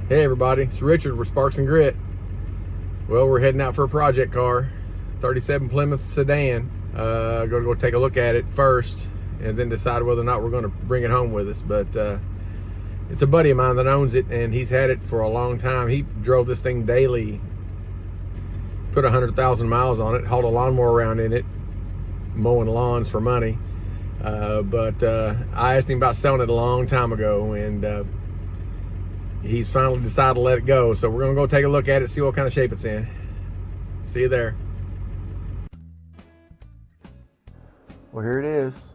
Hey everybody, it's Richard with Sparks and Grit. Well, we're heading out for a project car, 37 Plymouth sedan. Going to go take a look at it first and then decide whether or not we're going to bring it home with us. But it's a buddy of mine that owns it, and he's had it for a long time. He drove this thing daily, put 100,000 miles on it, hauled a lawnmower around in it, mowing lawns for money. But I asked him about selling it a long time ago, and he's finally decided to let it go. So we're gonna go take a look at it, see what kind of shape it's in. See you there. Well, here it is.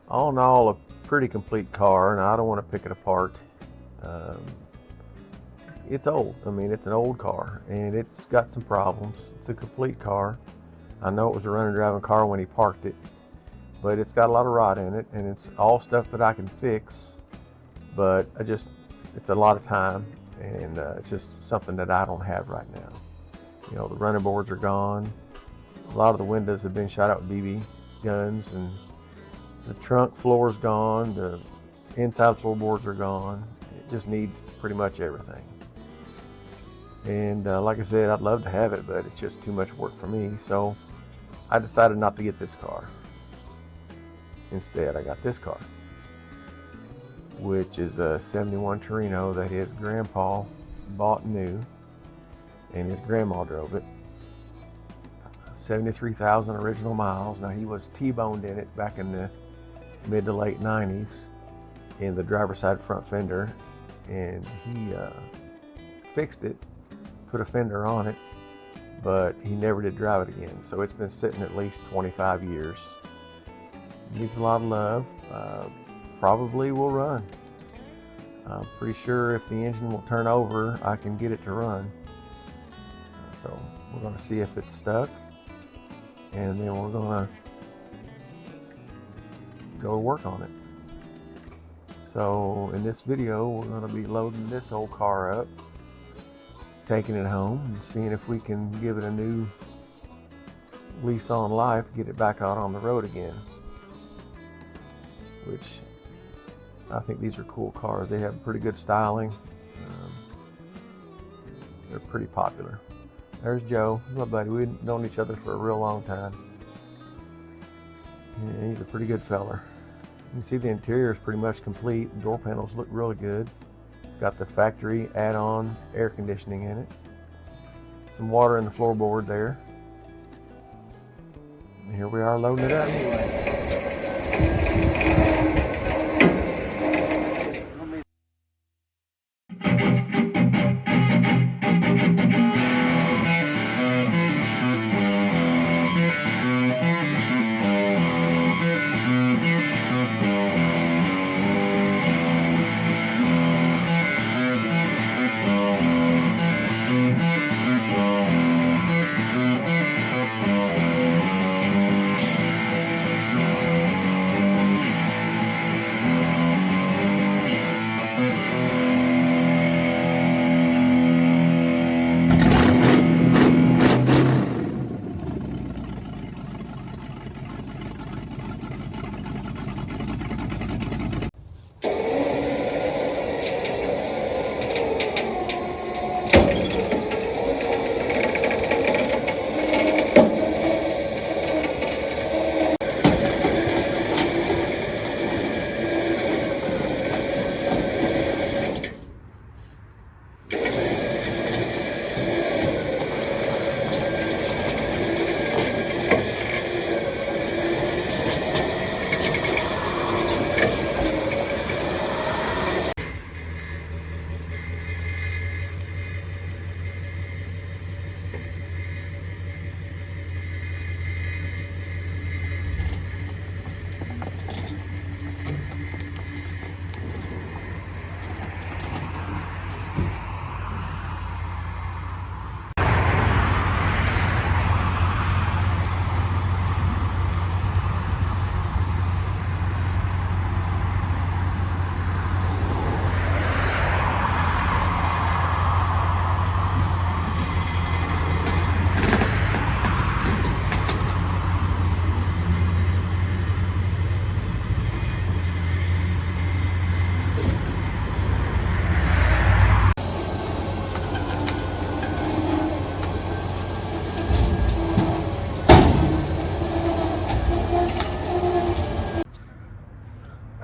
All in all, a pretty complete car, and I don't want to pick it apart. It's old. I mean, it's an old car, and it's got some problems. It's a complete car. I know it was a running, driving car when he parked it, but it's got a lot of rot in it, and it's all stuff that I can fix. But it's a lot of time, and it's just something that I don't have right now. You know, the running boards are gone. A lot of the windows have been shot out with BB guns, and the trunk floor's gone. The inside floorboards are gone. It just needs pretty much everything. And like I said, I'd love to have it, but it's just too much work for me. So I decided not to get this car. Instead, I got this car, which is a 71 Torino that his grandpa bought new, and his grandma drove it. 73,000 original miles. Now, he was T-boned in it back in the mid to late 90s in the driver's side front fender, and he fixed it, put a fender on it, but he never did drive it again. So it's been sitting at least 25 years. Needs a lot of love. Probably will run. I'm pretty sure if the engine will turn over, I can get it to run. So we're going to see if it's stuck, and then we're going to go work on it. So in this video, we're going to be loading this old car up, taking it home, and seeing if we can give it a new lease on life, get it back out on the road again. Which I think these are cool cars. They have pretty good styling. They're pretty popular. There's Joe, my buddy. We've known each other for a real long time. Yeah, he's a pretty good feller. You can see the interior is pretty much complete. The door panels look really good. It's got the factory add-on air conditioning in it. Some water in the floorboard there. And here we are loading it up.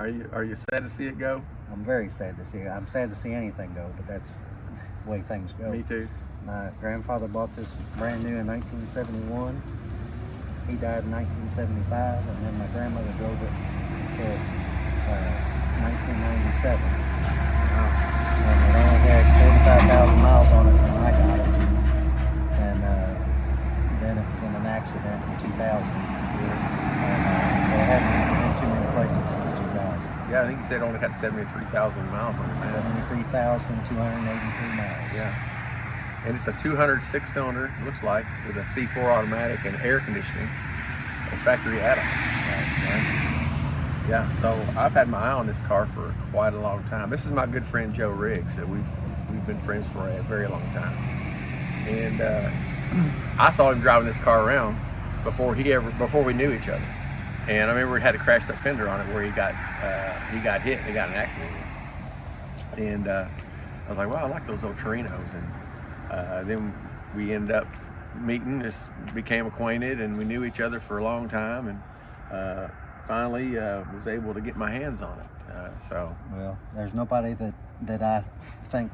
Are you sad to see it go? I'm very sad to see it. I'm sad to see anything go, but that's the way things go. Me too. My grandfather bought this brand new in 1971. He died in 1975, and then my grandmother drove it until 1997. And it only had 45,000 miles on it when I got it. And then it was in an accident in 2000. And so it hasn't been too many places since 2000. Yeah, I think you said it only had 73,000 miles on it. 73,283 miles. Yeah. And it's a 206 cylinder, looks like, with a C4 automatic and air conditioning, a factory add-on. Right. Yeah, so I've had my eye on this car for quite a long time. This is my good friend Joe Riggs, that we've been friends for a very long time. And I saw him driving this car around before we knew each other. And I remember he had a crashed up fender on it where he got hit and he got in an accident. And I was like, wow, I like those old Torinos. And then we ended up meeting, just became acquainted, and we knew each other for a long time, and finally was able to get my hands on it. Well, there's nobody that I think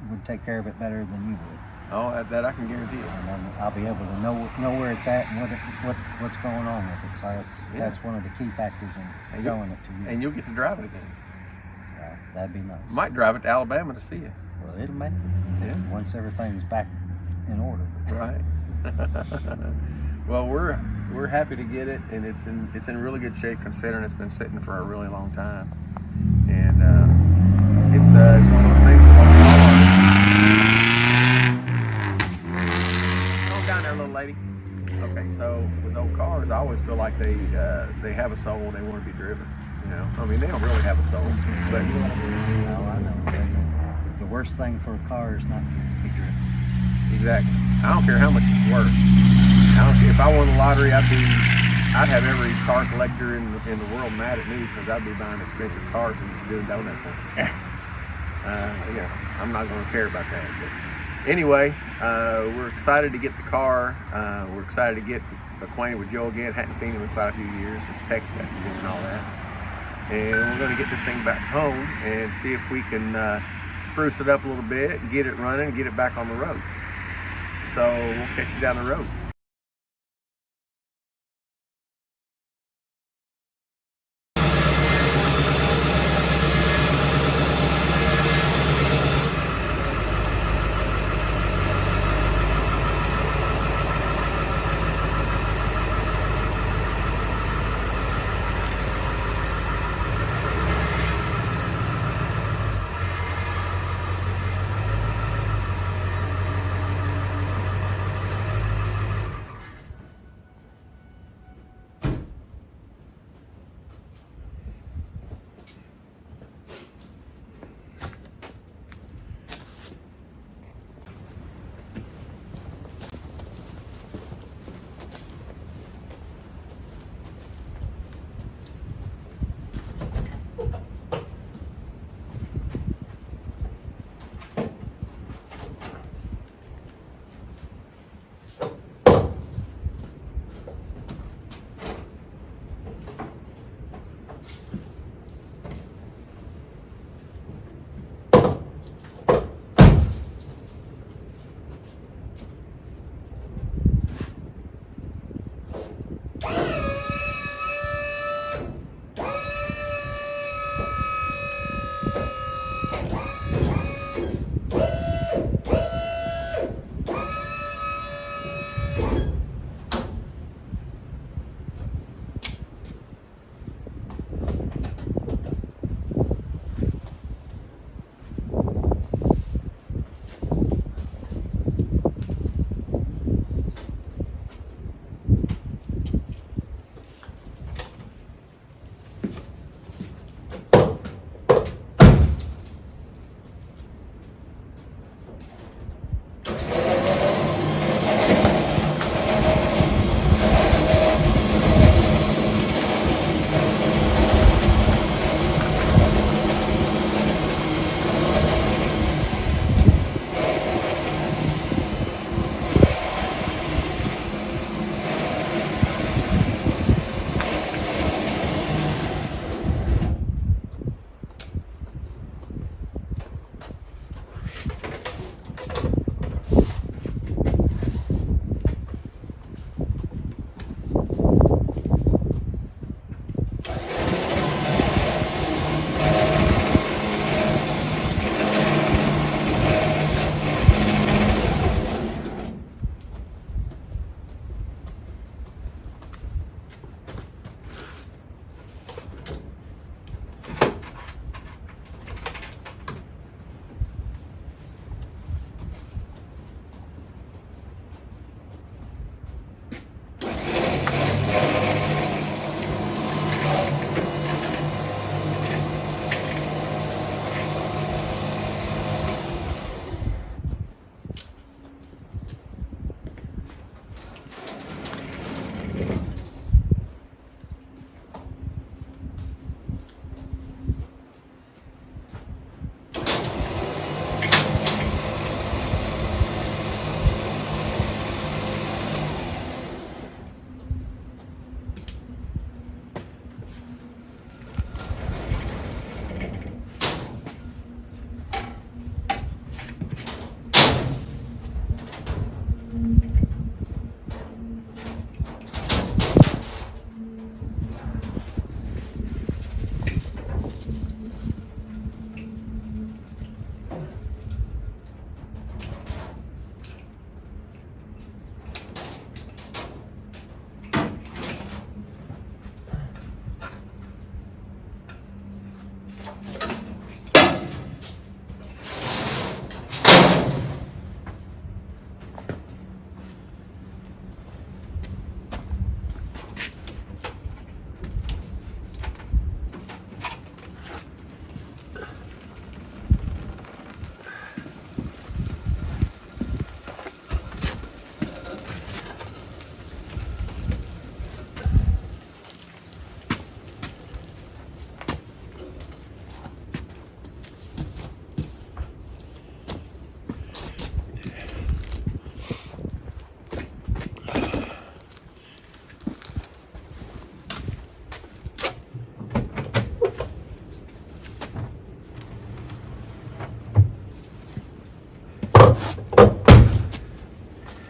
would take care of it better than you would. Oh, that I can guarantee you. And then I'll be able to know where it's at and what's going on with it. So that's one of the key factors in selling it to you. And you'll get to drive it again. Well, that'd be nice. Might drive it to Alabama to see you. Well, it'll make it. Yeah. Once everything's back in order. Right. Well, we're happy to get it, and it's in really good shape considering it's been sitting for a really long time. And it's one of those things with old cars. Calm down there, little lady. Okay, so with old cars, I always feel like they have a soul and they want to be driven. You know, I mean, they don't really have a soul, but no, I know. The worst thing for a car is not to be driven. Exactly. I don't care how much it's worth. I don't care if I won the lottery. I'd have every car collector in the world mad at me because I'd be buying expensive cars and doing donuts in them. I'm not going to care about that. But anyway, we're excited to get the car. We're excited to get acquainted with Joe again. Hadn't seen him in quite a few years, just text messaging and all that. And we're going to get this thing back home and see if we can spruce it up a little bit, get it running, and get it back on the road. So we'll catch you down the road.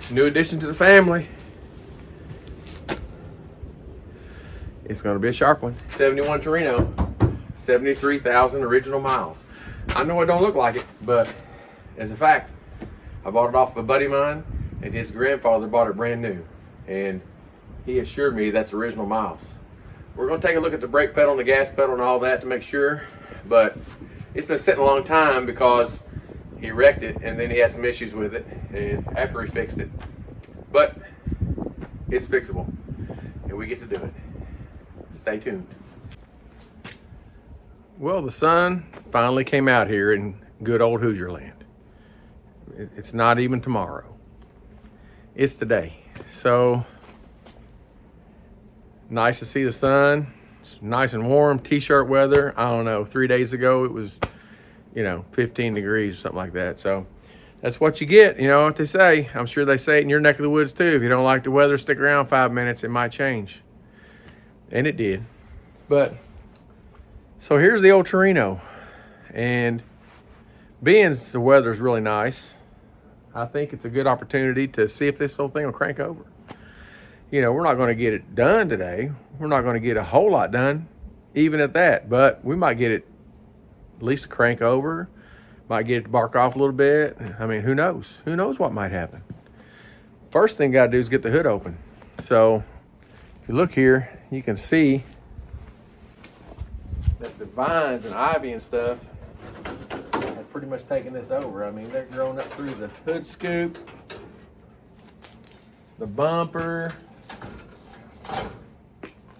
New addition to the family. It's gonna be a sharp one. 71 Torino, 73,000 original miles. I know it don't look like it, but as a fact, I bought it off of a buddy of mine, and his grandfather bought it brand new. And he assured me that's original miles. We're gonna take a look at the brake pedal and the gas pedal and all that to make sure, but it's been sitting a long time because he wrecked it and then he had some issues with it, and after he fixed it. But it's fixable, and we get to do it. Stay tuned. Well, the sun finally came out here in good old Hoosier land. It's not even tomorrow. It's today. So nice to see the sun. It's nice and warm, t-shirt weather. I don't know, 3 days ago it was, 15 degrees or something like that. So that's what you get, you know what they say. I'm sure they say it in your neck of the woods too. If you don't like the weather, stick around 5 minutes, it might change. And it did. But so here's the old Torino, and being the weather's really nice, I think it's a good opportunity to see if this whole thing will crank over. We're not going to get it done today. We're not going to get a whole lot done, even at that, but we might get it at least to crank over, might get it to bark off a little bit. I mean, who knows? Who knows what might happen? First thing got to do is get the hood open. So if you look here, you can see that the vines and ivy and stuff have pretty much taken this over. I mean, they're growing up through the hood scoop, the bumper.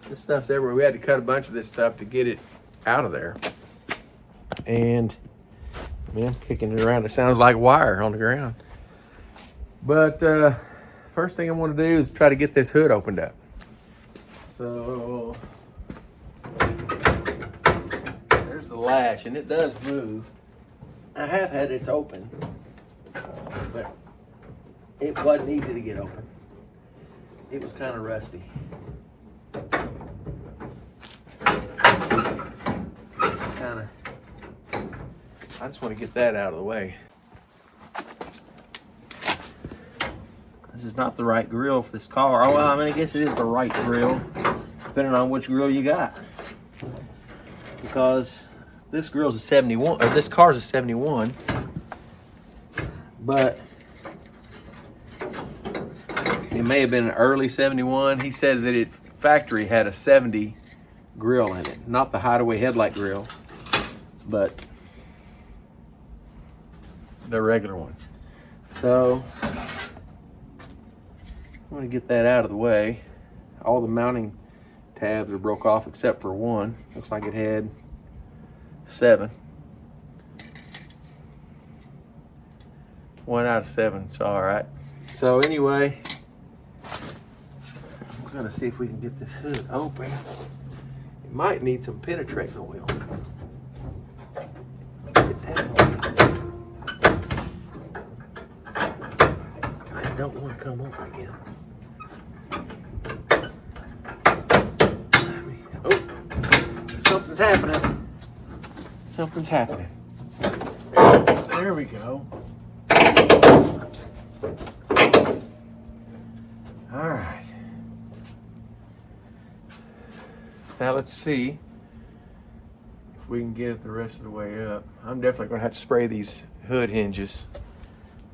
This stuff's everywhere. We had to cut a bunch of this stuff to get it out of there. And man, kicking it around, it sounds like wire on the ground. But first thing I want to do is try to get this hood opened up. So there's the latch, and it does move. I have had it open, but it wasn't easy to get open. It was kind of rusty. I just want to get that out of the way. This is not the right grill for this car. Oh, well, I guess it is the right grill, depending on which grill you got. Because this grill's a 71, or this car's a 71, but it may have been an early 71. He said that it factory had a 70 grill in it, not the Hideaway headlight grill, but the regular one. So I'm going to get that out of the way. All the mounting tabs are broke off except for one. Looks like it had 7. 1 out of 7, so all right. So anyway, I'm going to see if we can get this hood open. It might need some penetrating oil. Get that oil. I don't want to come over again. Oh, something's happening. Something's happening. There we go. All right. Now let's see if we can get it the rest of the way up. I'm definitely going to have to spray these hood hinges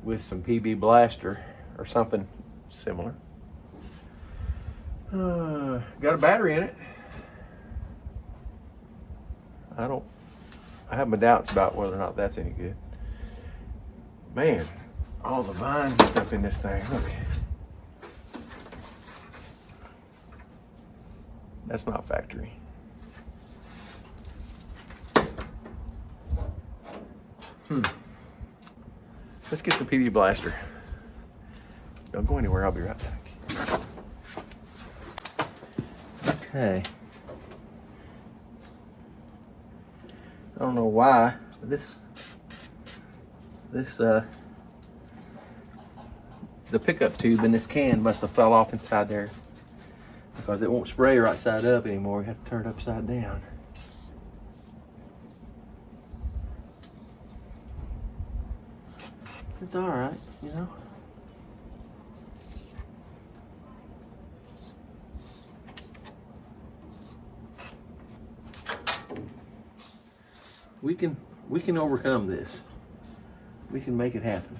with some PB Blaster or something similar. Got a battery in it. I have my doubts about whether or not that's any good. Man, all the vines and stuff in this thing. Look. That's not factory. Let's get some PB Blaster. Don't go anywhere, I'll be right back. Okay. I don't know why, but the pickup tube in this can must have fell off inside there, because it won't spray right side up anymore. We have to turn it upside down. It's all right, you know. We can overcome this. We can make it happen.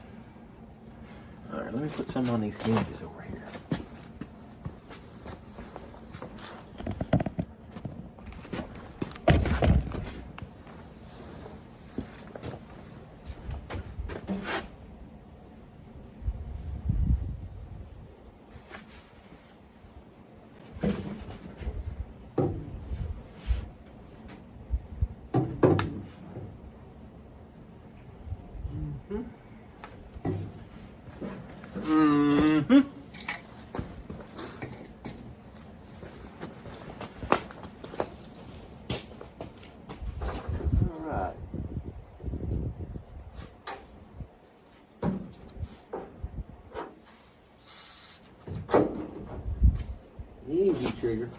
All right, let me put some on these hinges over here. Easy trigger.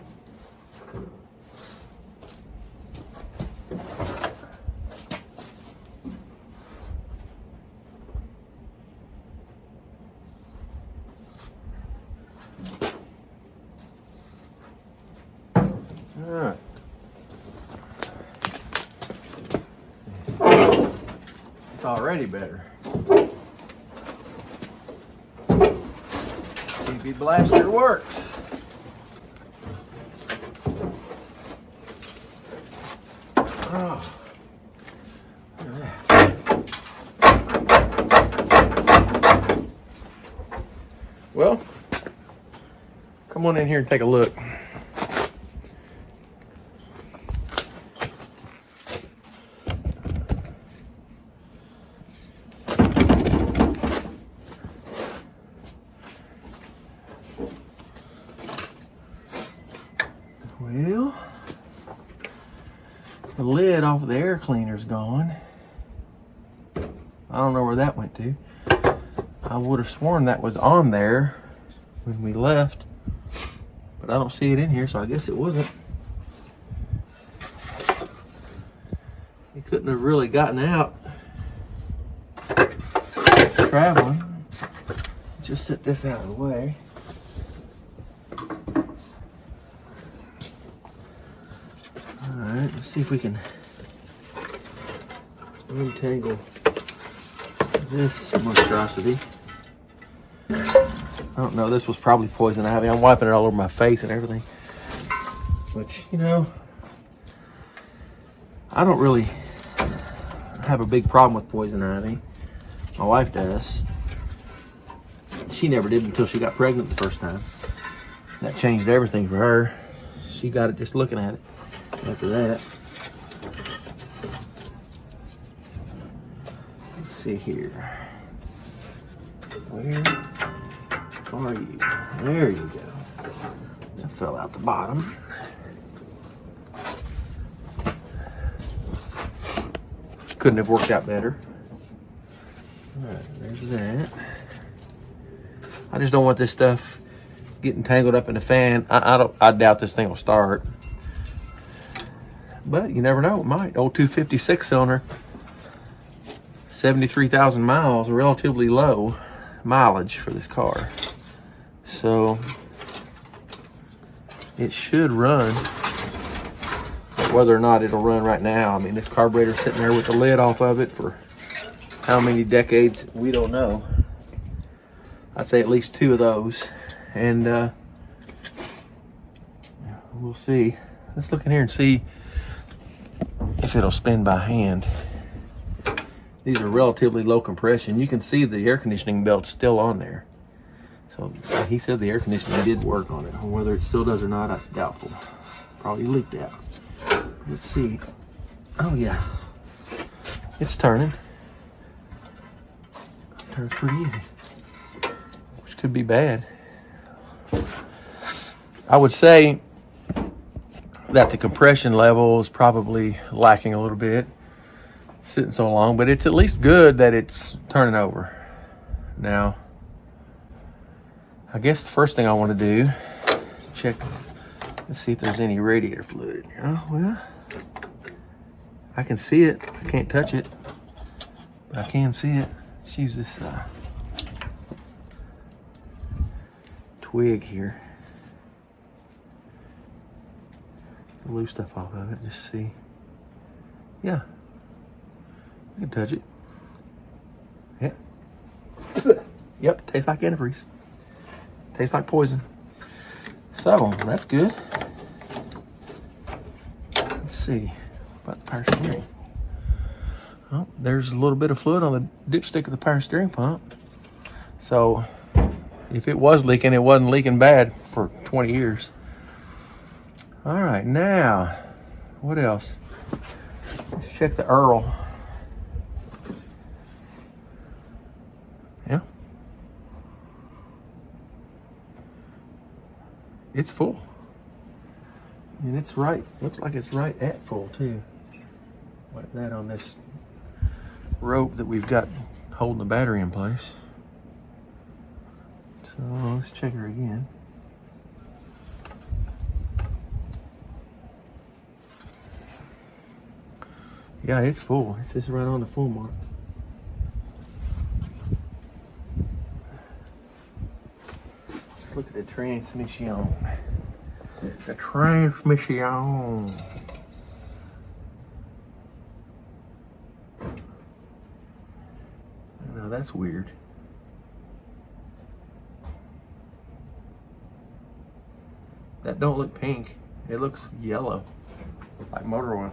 All right. It's already better. TV blaster works. Oh. Look at that. Well, come on in here and take a look. Well, the lid off of the air cleaner's gone. I don't know where that went to. I would have sworn that was on there when we left, but I don't see it in here, so I guess it wasn't. It couldn't have really gotten out traveling. Just set this out of the way. Alright, let's see if we can untangle this monstrosity. I don't know, this was probably poison ivy. I'm wiping it all over my face and everything. Which, you know, I don't really have a big problem with poison ivy. My wife does. She never did until she got pregnant the first time. That changed everything for her. She got it just looking at it. After that, let's see here. Where are you? There you go. That fell out the bottom. Couldn't have worked out better. All right, there's that. I just don't want this stuff getting tangled up in the fan. I doubt this thing will start. But you never know, it might. Old 256 cylinder, 73,000 miles, relatively low mileage for this car. So it should run. But whether or not it'll run right now, I mean, this carburetor's sitting there with the lid off of it for how many decades, we don't know. I'd say at least 2 of those. And we'll see. Let's look in here and see if it'll spin by hand. These are relatively low compression. You can see the air conditioning belt's still on there. So he said the air conditioning did work on it. Whether it still does or not, that's doubtful. Probably leaked out. Let's see. Oh yeah, it's turning. Turns pretty easy, which could be bad. I would say that the compression level is probably lacking a little bit, sitting so long, but it's at least good that it's turning over. Now, I guess the first thing I want to do is check, let's see if there's any radiator fluid in here. Oh, well, I can see it. I can't touch it, but I can see it. Let's use this twig here. The loose stuff off of it, just see. Yeah, You can touch it. Yeah. Yep, tastes like antifreeze. Tastes like poison. So, that's good. Let's see about the power steering. Oh, there's a little bit of fluid on the dipstick of the power steering pump. So, if it was leaking, it wasn't leaking bad for 20 years. All right, now, what else? Let's check the Earl. Yeah. It's full. And it's right, looks like it's right at full too. Like that on this rope that we've got holding the battery in place. So let's check her again. Yeah, it's full. It's just right on the full mark. Let's look at the transmission. The transmission. Now that's weird. That don't look pink. It looks yellow, like motor oil.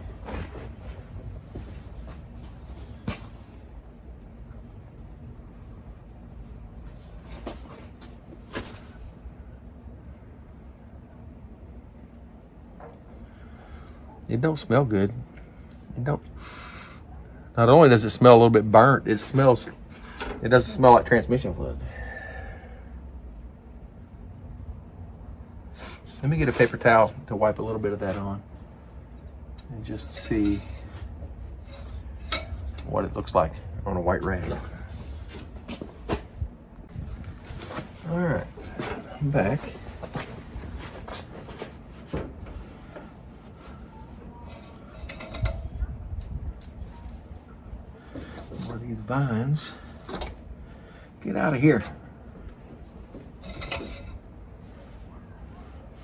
It don't smell good. It don't. Not only does it smell a little bit burnt, it doesn't smell like transmission fluid. Let me get a paper towel to wipe a little bit of that on and just see what it looks like on a white rag. All right, I'm back. Where these vines get out of here.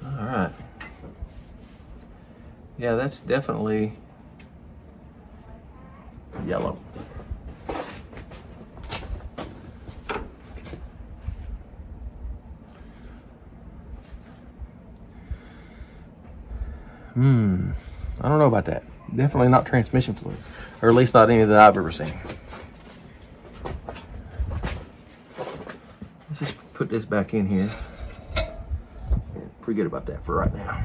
All right. Yeah, that's definitely yellow. I don't know about that. Definitely not transmission fluid, or at least not any that I've ever seen. Let's just put this back in here. Forget about that for right now.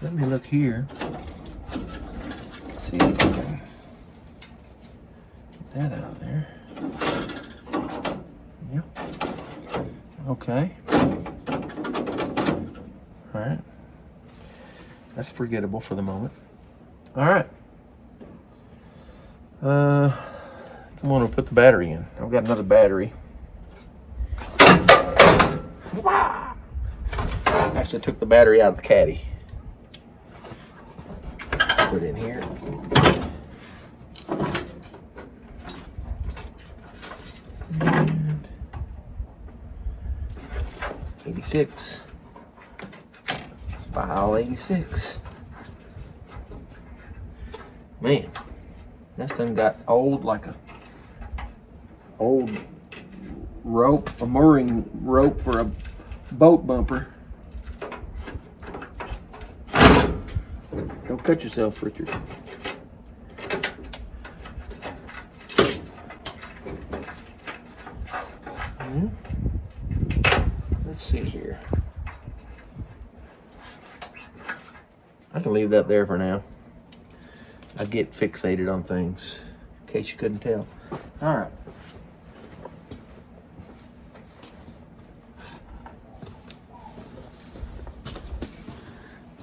Let me look here. Let's see if I can get that out of there. Yep. Okay. All right. That's forgettable for the moment. All right. Come on, we'll put the battery in. I've got another battery. Actually took the battery out of the caddy. Put it in here. And 86. File 86. Man, this thing got old like a old rope, a mooring rope for a boat bumper. Don't cut yourself, Richard. Let's see here. I can leave that there for now. I get fixated on things, in case you couldn't tell. All right.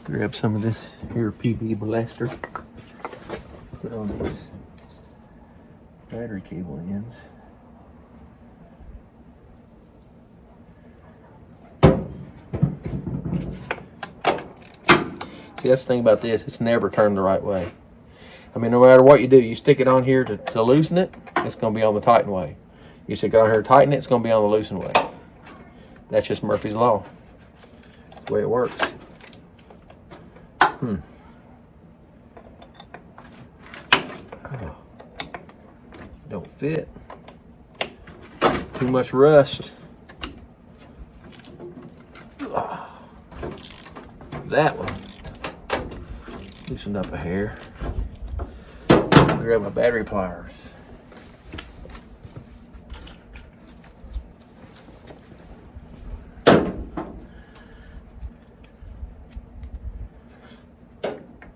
Grab some of this here PB blaster. Put on these battery cable ends. See, that's the thing about this, it's never turned the right way. I mean, no matter what you do, you stick it on here to loosen it, it's going to be on the tighten way. You stick it on here to tighten it, it's going to be on the loosen way. That's just Murphy's Law. That's the way it works. don't fit. Too much rust. That one loosened up a hair. Grab my battery pliers.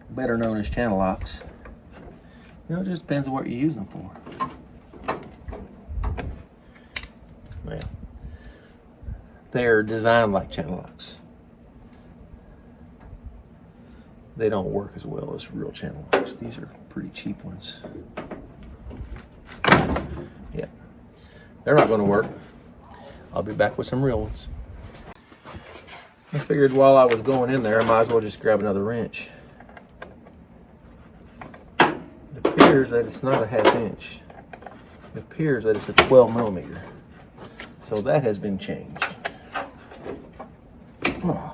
Better known as channel locks. You know, it just depends on what you're using them for. Well, they're designed like channel locks. They don't work as well as real channel locks. These are pretty cheap ones. Yeah, they're not going to work. I'll be back with some real ones. I figured while I was going in there, I might as well just grab another wrench. It appears that it's not a 1/2 inch. It appears that it's a 12 millimeter. So that has been changed. Oh.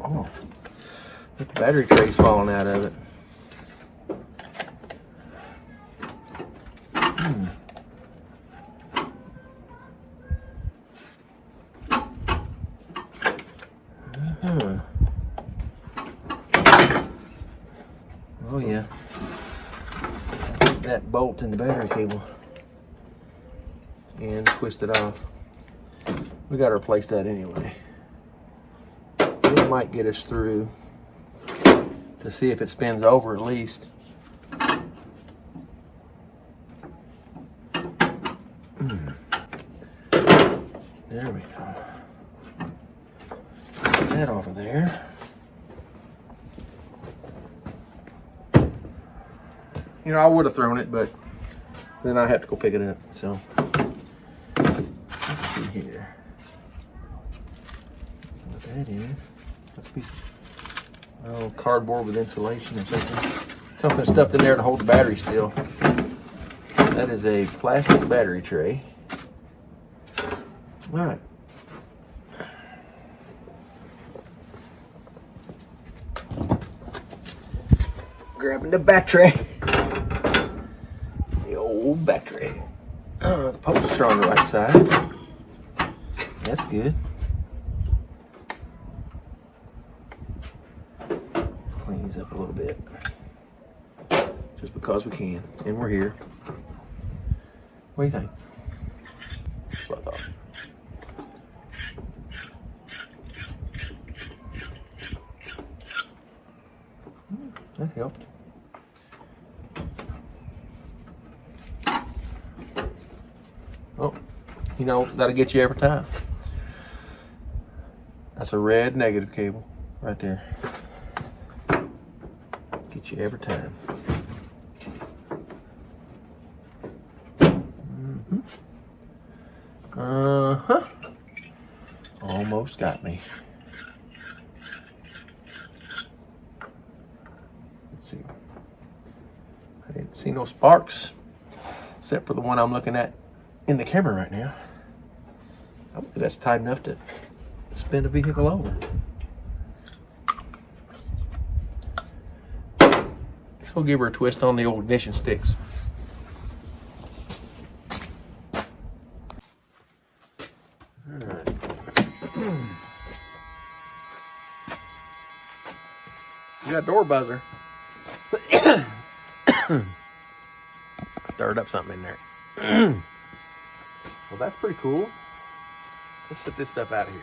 Oh. The battery tray's falling out of it. Oh yeah. That bolt in the battery cable and twist it off. We got to replace that anyway. It might get us through to see if it spins over at least. There we go. Get that off of there. You know, I would have thrown it, but then I have to go pick it up. So, let's see here. What that is? That's a piece of cardboard with insulation or something. Something stuffed in there to hold the battery still. That is a plastic battery tray. All right. Grabbing the battery. The old battery. The posts are on the right side. That's good. Clean these up a little bit. Just because we can. And we're here. What do you think? That's what I thought. That helped. Oh, you know, that'll get you every time. That's a red negative cable right there. Get you every time. Uh-huh. Almost got me. Let's see. I didn't see no sparks, except for the one I'm looking at in the camera right now. I believe that's tight enough to spin a vehicle over. Let's go give her a twist on the old ignition sticks. Alright. You got a door buzzer. Stirred up something in there. Well, that's pretty cool. Let's set this stuff out of here.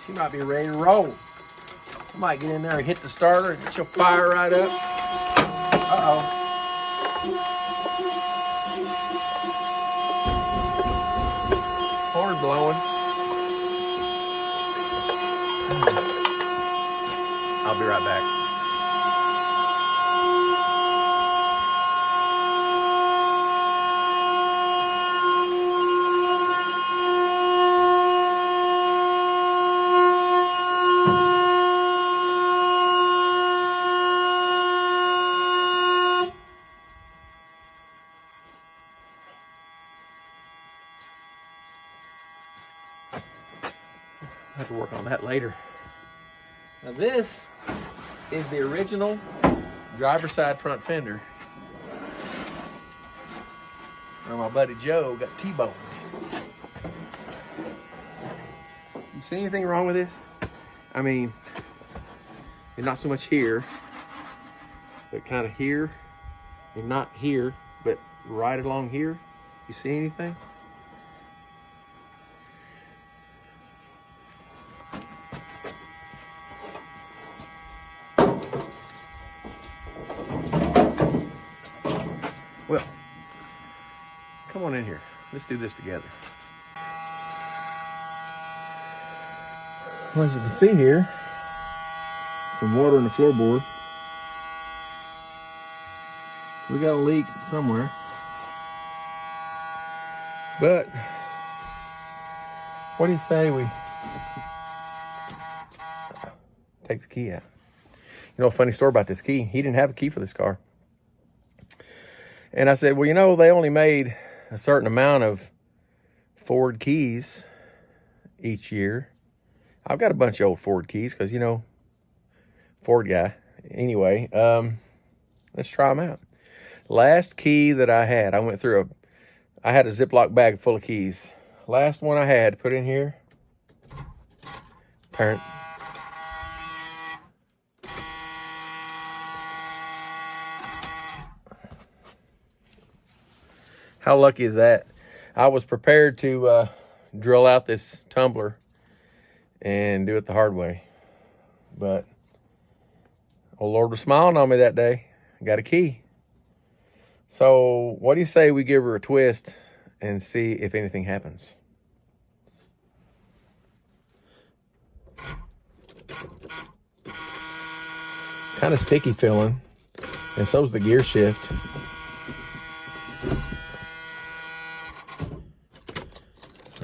She might be ready to roll. I might get in there and hit the starter and she'll fire right up. Uh-oh. Horn blowing. I'll be right back. I have to work on that later. Now this is the original driver's side front fender. Where my buddy Joe got T-boned. You see anything wrong with this? I mean, and not so much here, but kind of here, and not here, but right along here. You see anything? Well, come on in here. Let's do this together. Well, as you can see here, some water in the floorboard. So we got a leak somewhere. But what do you say we take the key out? You know, a funny story about this key. He didn't have a key for this car. And I said, well, you know, they only made a certain amount of Ford keys each year. I've got a bunch of old Ford keys because, you know, Ford guy. Anyway, let's try them out. Last key that I had, I went through I had a Ziploc bag full of keys. Last one I had put in here. Parent. How lucky is that? I was prepared to drill out this tumbler and do it the hard way. But, oh Lord was smiling on me that day. I got a key. So, what do you say we give her a twist and see if anything happens? Kind of sticky feeling. And so's the gear shift.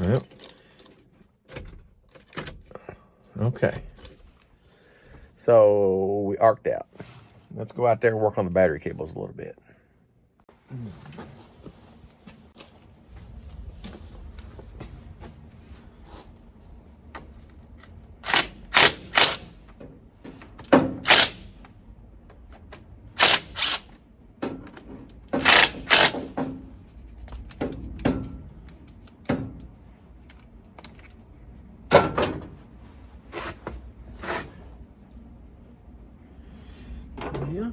Yep. Okay. So we arced out. Let's go out there and work on the battery cables a little bit. Yeah,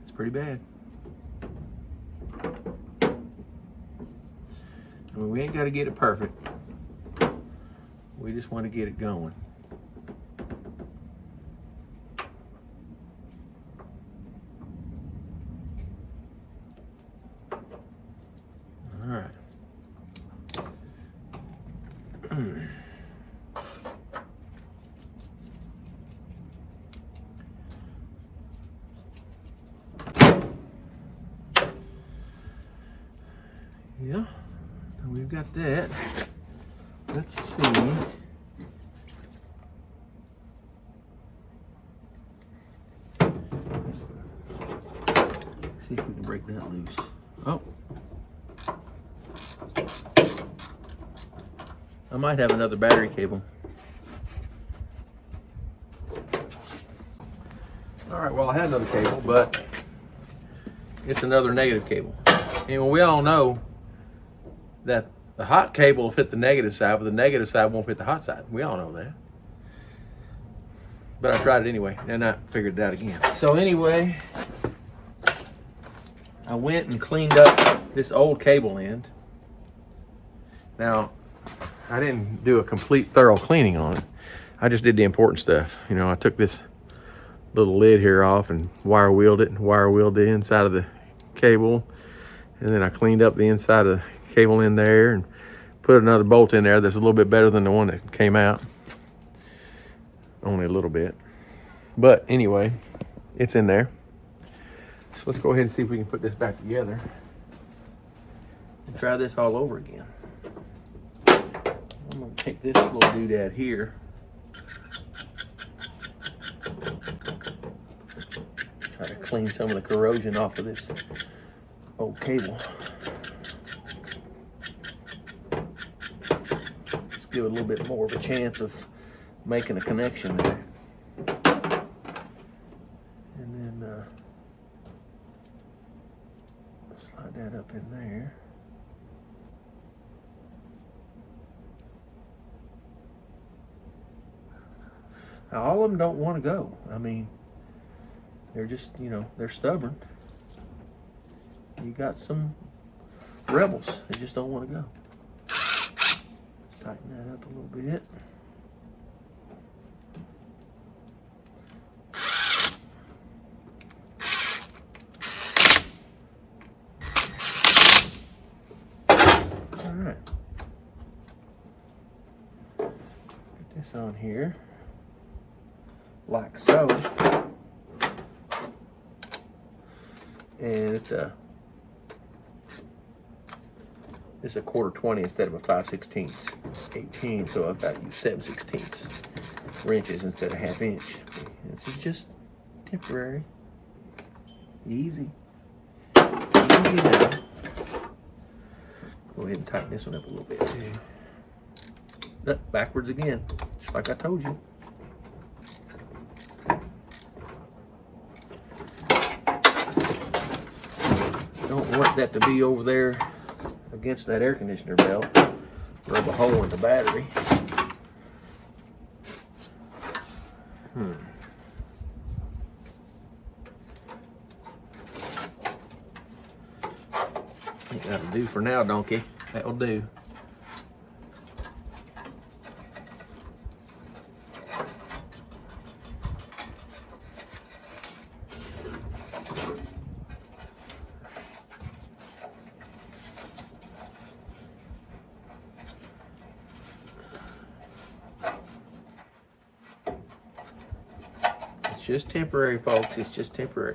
it's pretty bad. I mean, we ain't got to get it perfect. We just want to get it going. All right. Yeah, we've got that. Let's see. See if we can break that loose. Oh. I might have another battery cable. All right, well, I had another cable, but it's another negative cable. And we all know that the hot cable will fit the negative side, but the negative side won't fit the hot side. We all know that. But I tried it anyway, and I figured it out again. So anyway, I went and cleaned up this old cable end. Now, I didn't do a complete thorough cleaning on it. I just did the important stuff. You know, I took this little lid here off and wire wheeled it and wire wheeled the inside of the cable. And then I cleaned up the inside of the cable in there and put another bolt in there that's a little bit better than the one that came out. Only a little bit. But anyway, it's in there. So let's go ahead and see if we can put this back together and try this all over again. I'm going to take this little doodad here. Try to clean some of the corrosion off of this old cable. Just give it a little bit more of a chance of making a connection there. And then slide that up in there. Now, all of them don't want to go. I mean, they're just, you know, they're stubborn. You got some rebels. They just don't want to go. Tighten that up a little bit. All right. Put this on here. Like so. And it's a 1/4-20 instead of a 5/16, 18. So I've got to use 7/16 wrenches instead of 1/2 inch. This is just temporary. Easy. Easy now. Go ahead and tighten this one up a little bit too. Backwards again, just like I told you. Don't want that to be over there against that air conditioner belt. Rub a hole in the battery. I think that'll do for now, donkey. That'll do. It's just temporary, folks. It's just temporary.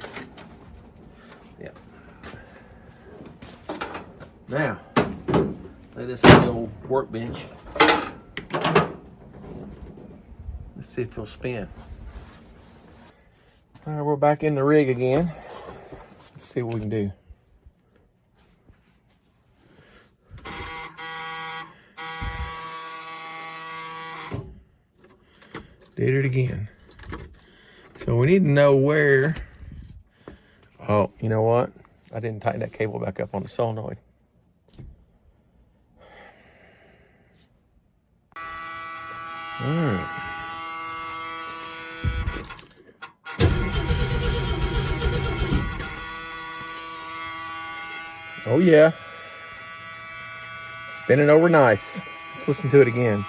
Yeah. Now, lay this on the old workbench. Let's see if it'll spin. All right, we're back in the rig again. Let's see what we can do. Did it again. So we need to know where. Oh, you know what? I didn't tighten that cable back up on the solenoid. All right. Oh yeah. Spinning over nice. Let's listen to it again.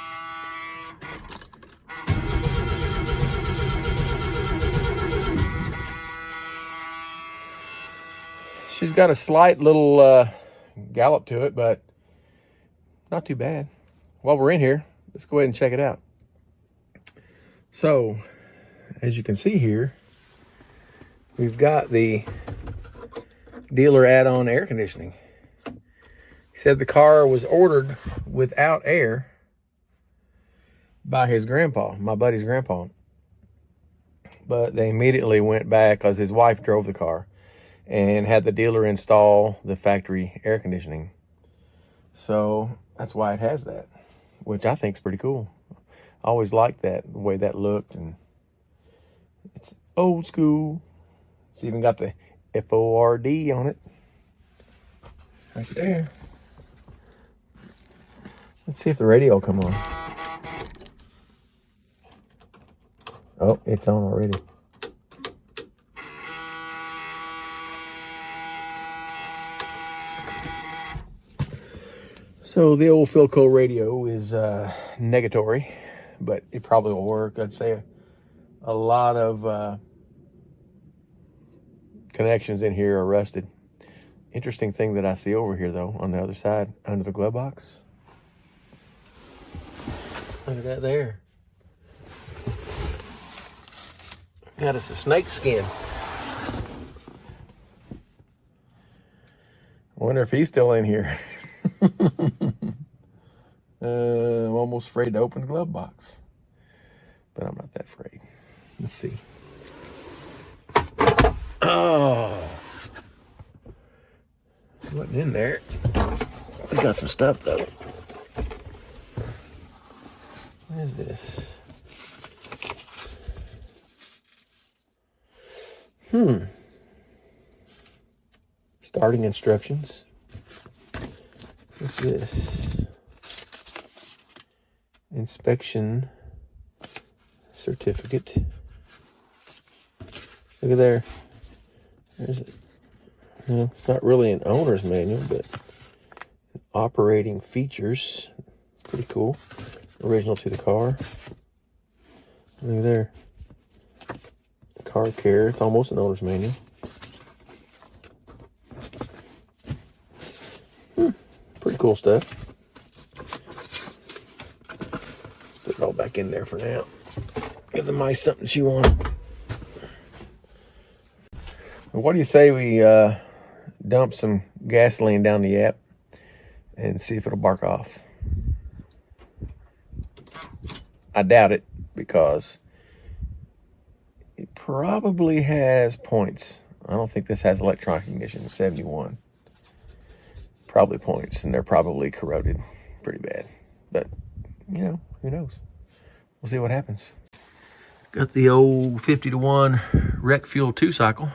She's got a slight little gallop to it, but not too bad. While we're in here, let's go ahead and check it out. So, as you can see here, we've got the dealer add-on air conditioning. He said the car was ordered without air by his grandpa, my buddy's grandpa. But they immediately went back because his wife drove the car and had the dealer install the factory air conditioning. So that's why it has that, which I think is pretty cool. I always liked that, the way that looked, and it's old school. It's even got the Ford on it. Right there. Let's see if the radio will come on. Oh, it's on already. So the old Philco radio is negatory, but it probably will work. I'd say a lot of connections in here are rusted. Interesting thing that I see over here, though, on the other side, under the glove box. Look at that there. Got us a snake skin. I wonder if he's still in here. I'm almost afraid to open the glove box, but I'm not that afraid. Let's see. Oh, wasn't in there. We got some stuff though. What is this? Starting instructions. What's this? Inspection certificate. Look at there. There's it. Well, it's not really an owner's manual, but operating features. It's pretty cool. Original to the car. Look at there. Car care. It's almost an owner's manual. Pretty cool stuff. Let's put it all back in there for now. Give the mice something to chew on. Well, what do you say we dump some gasoline down the yap and see if it'll bark off? I doubt it, because it probably has points. I don't think this has electronic ignition. 71. Probably points, and they're probably corroded pretty bad. But, you know, who knows? We'll see what happens. Got the old 50-to-1 rec fuel 2-cycle.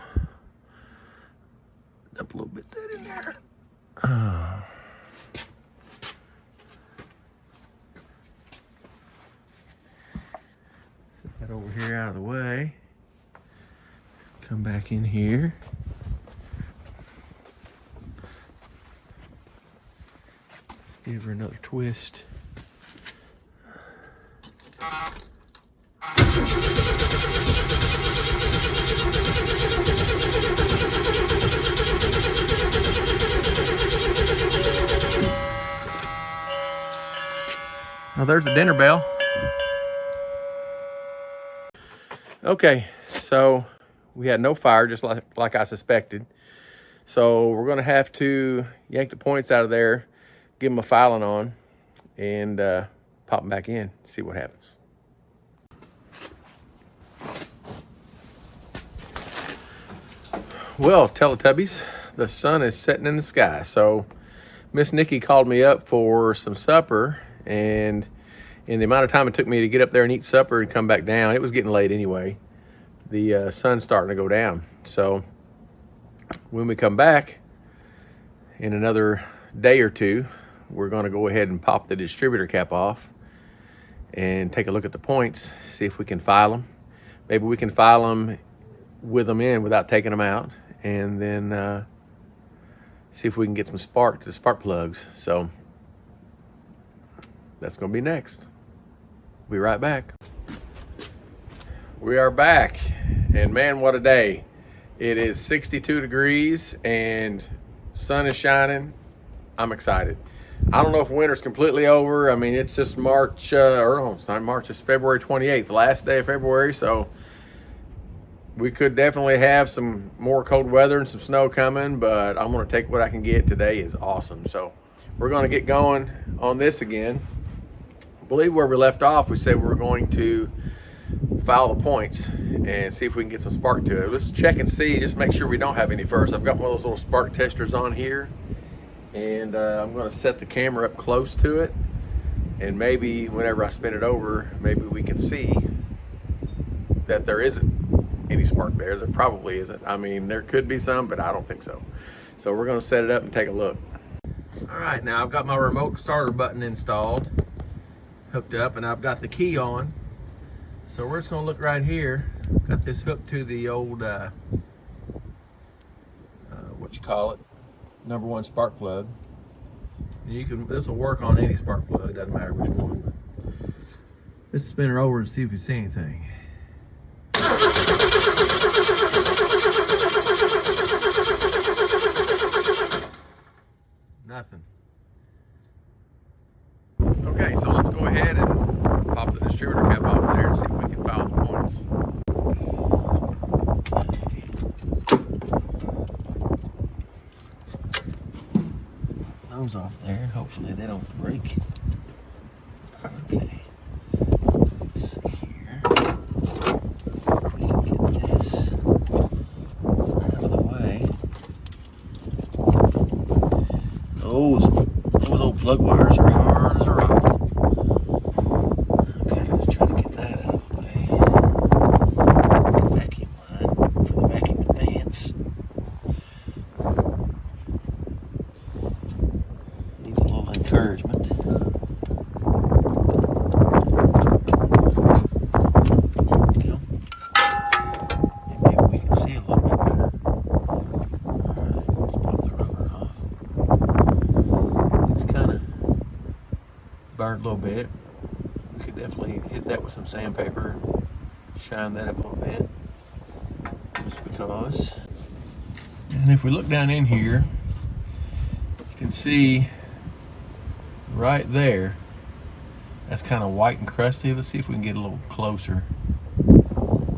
Dump a little bit of that in there. Set that over here out of the way. Come back in here. Give her another twist. Now there's the dinner bell. Okay, so we had no fire, just like I suspected. So we're gonna have to yank the points out of there, give them a filing on, and pop them back in, see what happens. Well, Teletubbies, the sun is setting in the sky. So Miss Nicki called me up for some supper, and in the amount of time it took me to get up there and eat supper and come back down, it was getting late anyway. The sun's starting to go down. So when we come back in another day or two, we're going to go ahead and pop the distributor cap off and take a look at the points, see if we can file them. Maybe we can file them with them in without taking them out, and then see if we can get some spark to the spark plugs. So that's going to be next. We'll be right back. We are back, and man, what a day. It is 62 degrees and sun is shining. I'm excited. I don't know if winter's completely over. I mean, it's just March, or no, it's not March, it's February 28th, last day of February. So we could definitely have some more cold weather and some snow coming, but I'm gonna take what I can get. Today is awesome. So we're gonna get going on this again. I believe where we left off, we said we were going to file the points and see if we can get some spark to it. Let's check and see, just make sure we don't have any first. I've got one of those little spark testers on here, and I'm going to set the camera up close to it, and maybe whenever I spin it over, maybe we can see that there isn't any spark there. There probably isn't. I mean, there could be some, but I don't think so. So we're going to set it up and take a look. All right, now I've got my remote starter button installed, hooked up, and I've got the key on. So we're just going to look right here. Got this hooked to the old number one spark plug. This will work on any spark plug, doesn't matter which one. Let's spin her over and see if we see anything. Nothing. Okay, so let's go ahead and pop the distributor cap off there and see if we can file the points. Those off there, hopefully they don't break. Okay, let's see here. If we can get this out of the way. Those old plug wires are hard as a rock. Okay, let's try to get that out of the way. Vacuum line for the vacuum bit. We could definitely hit that with some sandpaper, shine that up a little bit, just because. And if we look down in here, you can see right there, that's kind of white and crusty. Let's see if we can get a little closer.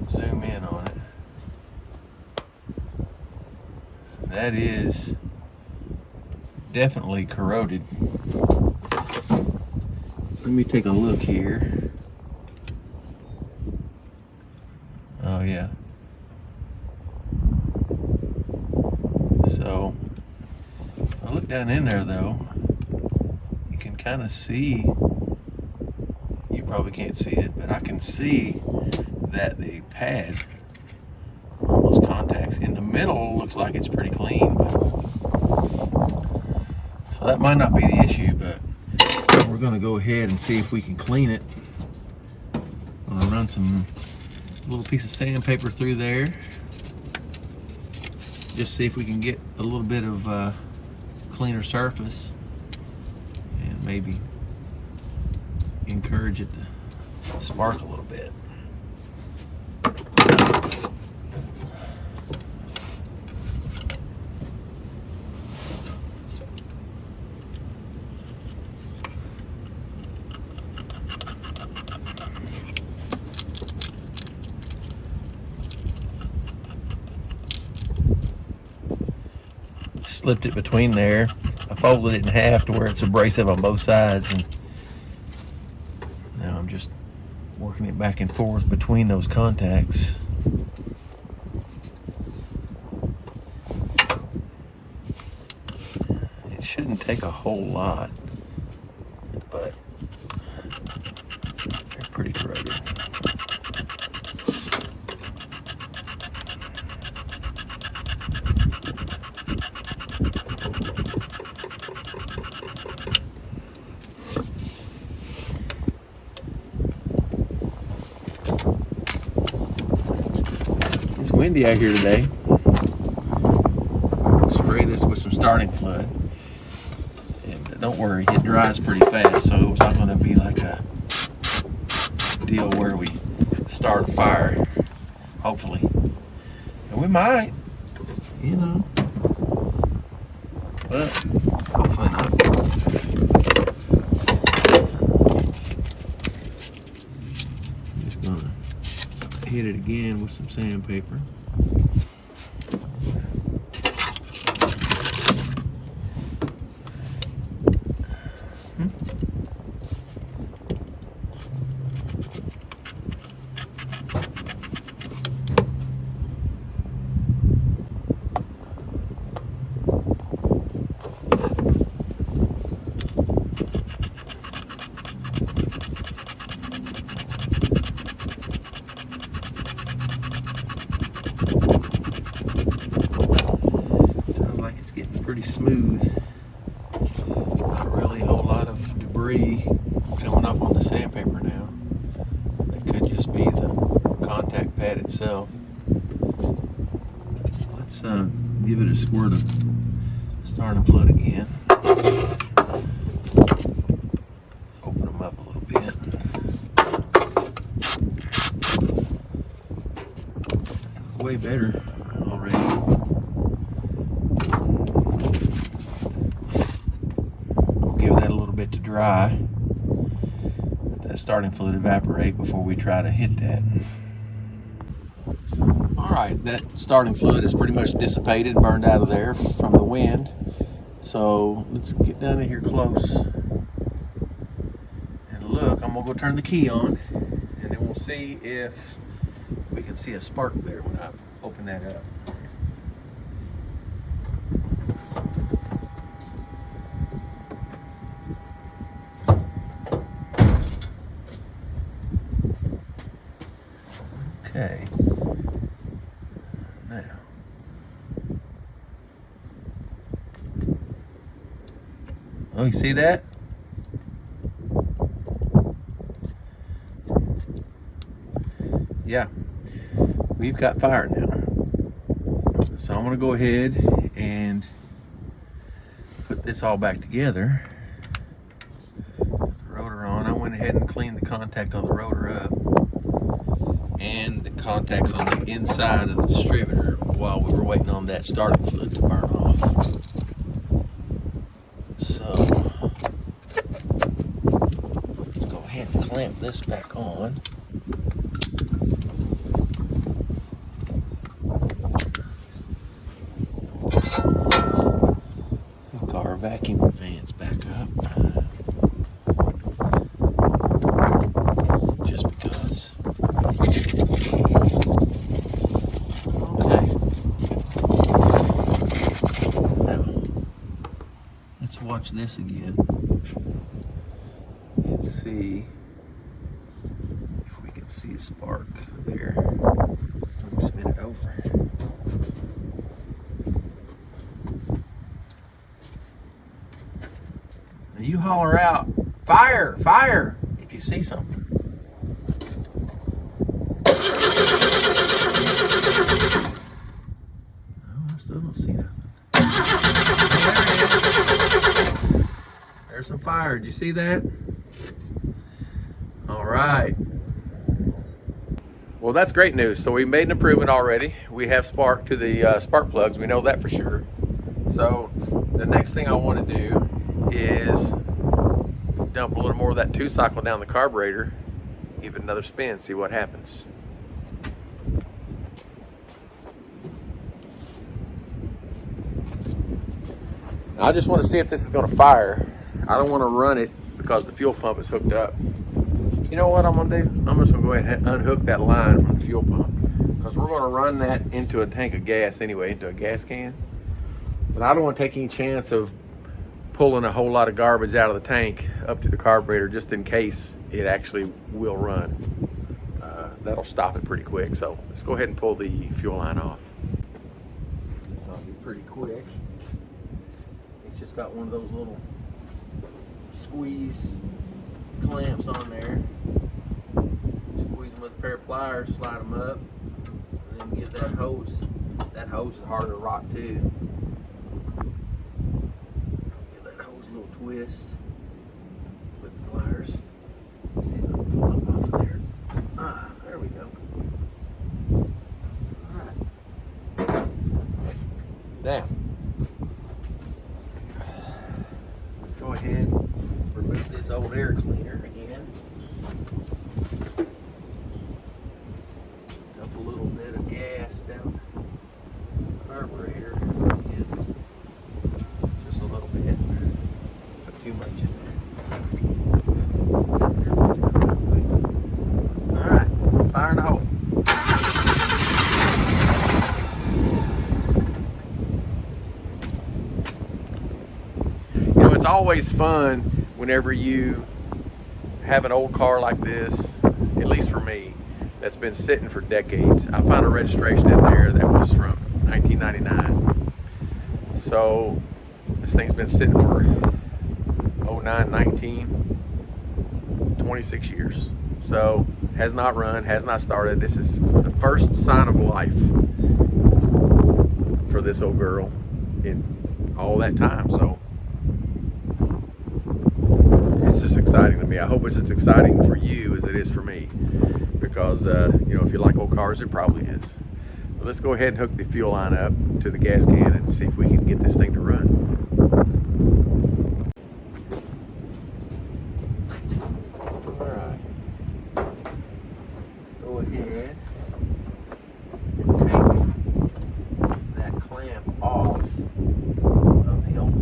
Zoom in on it. That is definitely corroded. Let me take a look here. Oh yeah. So, I look down in there though, you can kind of see, you probably can't see it, but I can see that the pad on those contacts in the middle looks like it's pretty clean, but, so that might not be the issue, but we're going to go ahead and see if we can clean it. I'm going to run some little piece of sandpaper through there, just see if we can get a little bit of cleaner surface and maybe encourage it to spark a little bit. Slipped it between there. I folded it in half to where it's abrasive on both sides, and now I'm just working it back and forth between those contacts. It shouldn't take a whole lot, but they're pretty corroded. It's windy out here today. Spray this with some starting fluid. And don't worry, it dries pretty fast, so it's not going to be like a deal where we start a fire, hopefully. And we might, you know, but hopefully not. I'm just going to hit it again with some sandpaper. Pretty smooth. Not really a whole lot of debris coming up on the sandpaper now. That could just be the contact pad itself. Let's give it a squirt of starting fluid again. Open them up a little bit. Way better already. Bit to dry, let that starting fluid evaporate before we try to hit that. All right, that starting fluid is pretty much dissipated, burned out of there from the wind. So let's get down in here close and look. I'm gonna go turn the key on, and then we'll see if we can see a spark there when I open that up. Okay, now, oh, you see that? Yeah, we've got fire now. So I'm gonna go ahead and put this all back together. Rotor on. I went ahead and cleaned the contact on the rotor up and the contacts on the inside of the distributor while we were waiting on that starting fluid to burn off. So let's go ahead and clamp this back on. Hook our vacuum fans back up. Just because. Okay. Now, let's watch this again and see if we can see a spark there. Let me spin it over. Now you holler out, fire, fire, if you see something. I still don't see nothing. There it is. There's some fire. Did you see that? All right. Well, that's great news. So we made an improvement already. We have spark to the spark plugs. We know that for sure. So the next thing I want to do is dump a little more of that 2-cycle down the carburetor, give it another spin, see what happens. I just want to see if this is going to fire. I don't want to run it because the fuel pump is hooked up. You know what I'm going to do? I'm just going to go ahead and unhook that line from the fuel pump because we're going to run that into a tank of gas anyway, into a gas can. But I don't want to take any chance of pulling a whole lot of garbage out of the tank up to the carburetor just in case it actually will run. That'll stop it pretty quick. So let's go ahead and pull the fuel line off. This will be pretty quick. It's just got one of those little squeeze clamps on there. Squeeze them with a pair of pliers, slide them up, and then give that hose. That hose is harder to rock too. Give that hose a little twist with the pliers. See if I can pull up off of there. Ah, there we go. Alright. Now, let's go ahead and remove this old air cleaner again. Dump a little bit of gas down the carburetor. Again. Just a little bit. Put too much in there. Alright, fire in the hole. You know, it's always fun whenever you have an old car like this, at least for me, that's been sitting for decades. I found a registration in there that was from 1999. So this thing's been sitting for 09, 19, 26 years. So has not run, has not started. This is the first sign of life for this old girl in all that time. So it's just exciting to me. I hope it's as exciting for you as it is for me, because you know, if you like old cars, it probably is. But let's go ahead and hook the fuel line up to the gas can and see if we can get this thing to run. All right, go ahead and take that clamp off of the old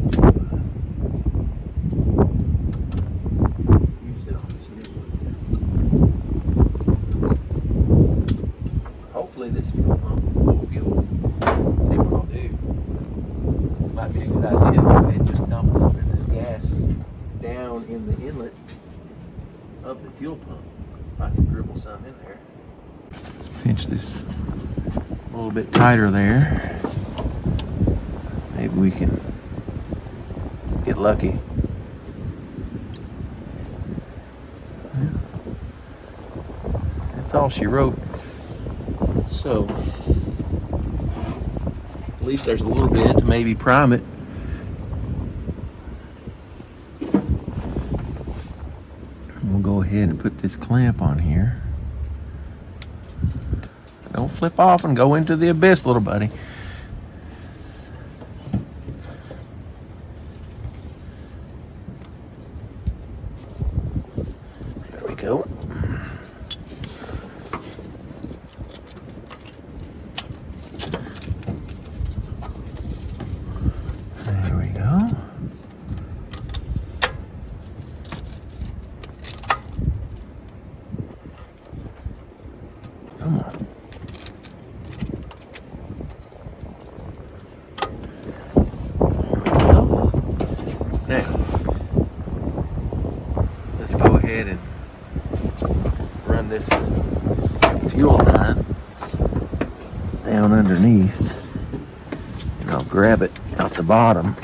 hopefully this fuel pump will blow fuel. See what I'll do. Might be a good idea to go ahead and just dump a little bit of this gas down in the inlet of the fuel pump. If I can dribble some in there. Let's pinch this a little bit tighter there. Maybe we can get lucky. That's all she wrote. So at least there's a little bit to maybe prime it. We'll go ahead put this clamp on here. Don't flip off and go into the abyss, little buddy. There we go. There we go. Come on. Now, let's go ahead and run this fuel line down underneath, and I'll grab it out the bottom,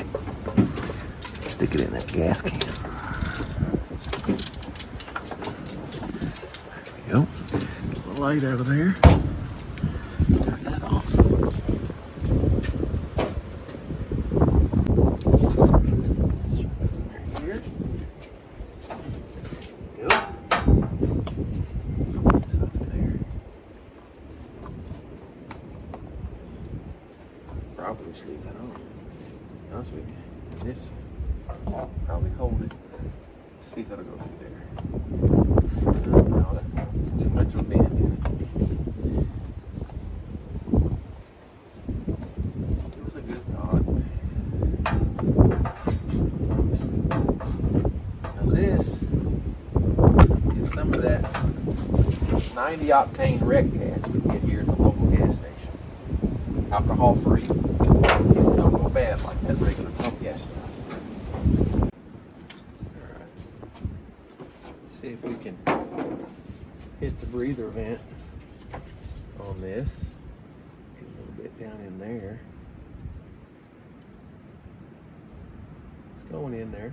stick it in that gas can. There we go. Get the light out of there. Turn that off. Here. Go. It's up there. Probably just leave that on. To be honest with you. This probably hold it. See if that'll go through there. No, that's too much of a bend in it. It was a good thought. Now this is some of that 90 octane wreck gas we get here at the local gas station. Alcohol free. Don't go bad like that regular pump gas stuff. Alright. Let's see if we can hit the breather vent on this. Get a little bit down in there. It's going in there.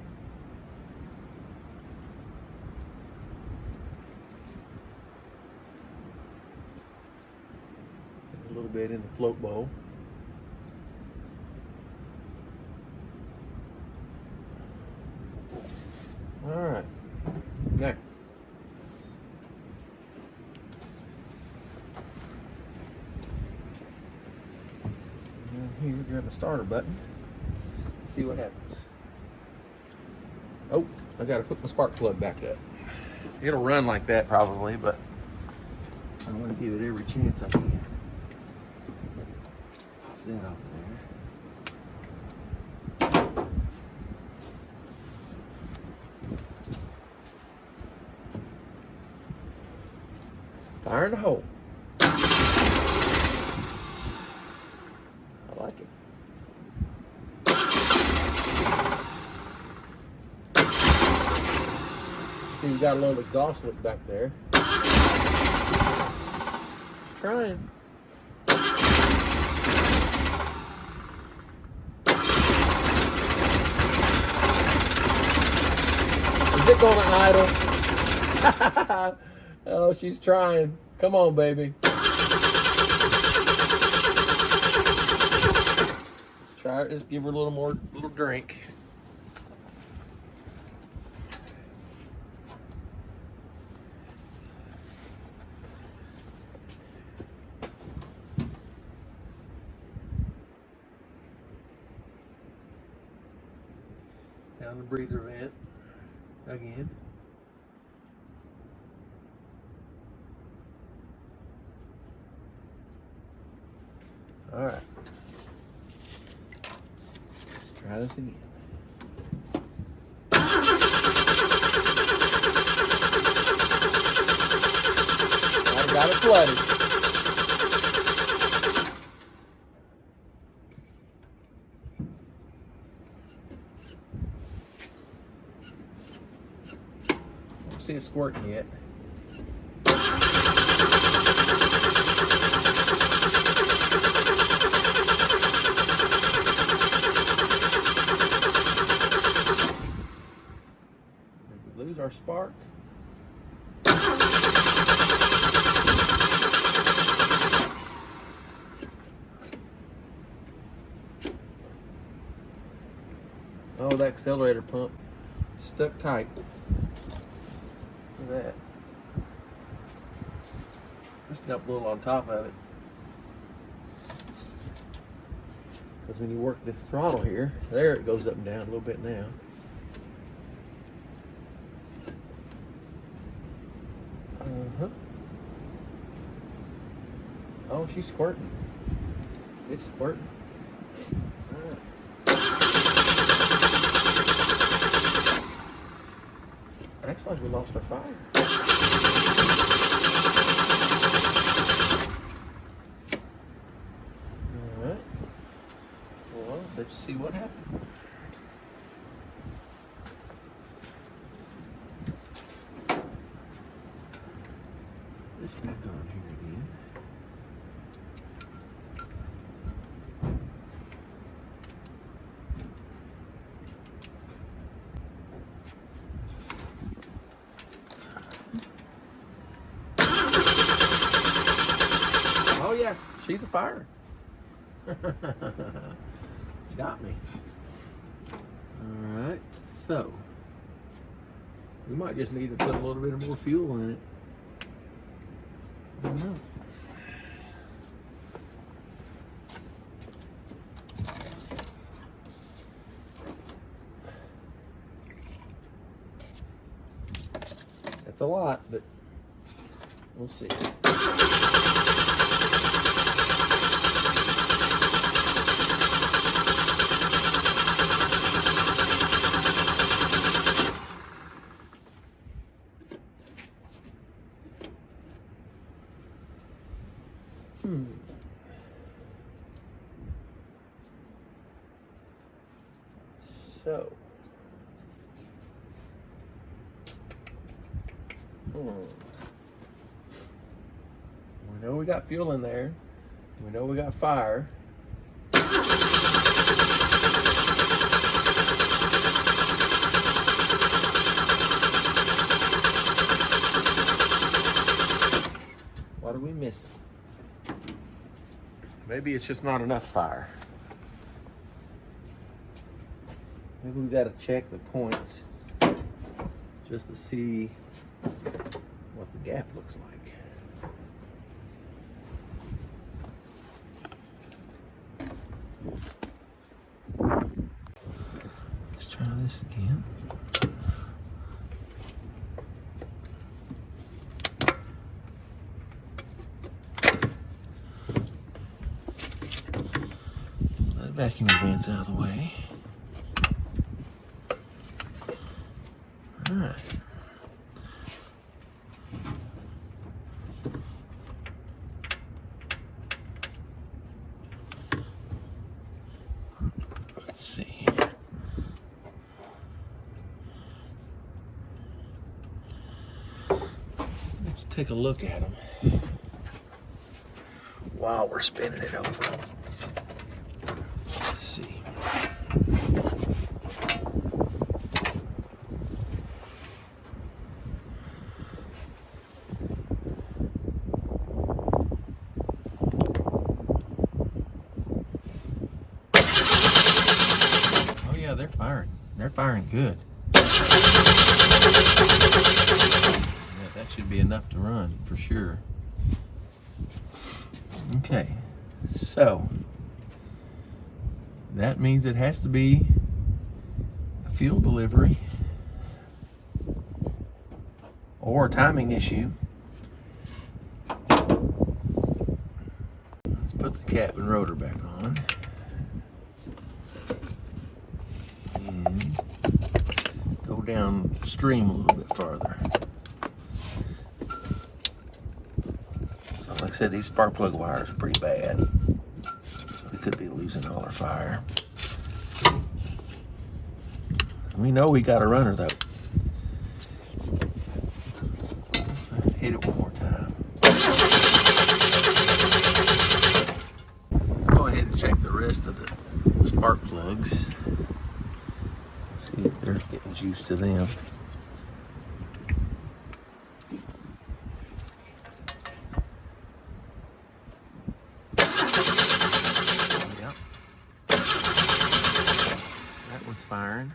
A little bit in the float bowl. All right. Now, here, grab a starter button. See what happens. Oh, I got to put my spark plug back up. It'll run like that probably, but I want to give it every chance I can. Pop that off there. Fire in the hole. I like it. See, you got a little exhaust lip back there. Trying. Is it going to idle? Oh, she's trying. Come on, baby. Let's try it. Let's give her a little drink. Down the breather vent again. All right. Let's try this again. I got it flooded. Don't see it squirting yet. Lose our spark. Oh, that accelerator pump stuck tight. Look at that. lifting up a little on top of it. Because when you work the throttle here, there it goes up and down a little bit now. Oh, she's squirting. It's squirting. Looks like we lost our fire. Alright. Well, let's see what happened. This back on here again. Oh yeah, she's a fire. Got me. Alright, so we might just need to put a little bit more fuel in it. I don't know. That's a lot, but we'll see. So, we know we got fuel in there. We know we got fire. What are we missing? Maybe it's just not enough fire. Maybe we got to check the points just to see what the gap looks like. Let's try this again. That vacuum vent's out of the way. All right. Let's see here. Let's take a look at them while we're spinning it over. Let's see. They're firing good. Yeah, that should be enough to run for sure. Okay, so that means it has to be a fuel delivery or a timing issue. Let's put the cap and rotor back on. And go downstream a little bit farther. So like I said, these spark plug wires are pretty bad. So we could be losing all our fire. We know we got a runner though. Let's hit it one more time. Let's go ahead and check the rest of the spark plugs. See if they're getting juice to them. Yep. That one's firing.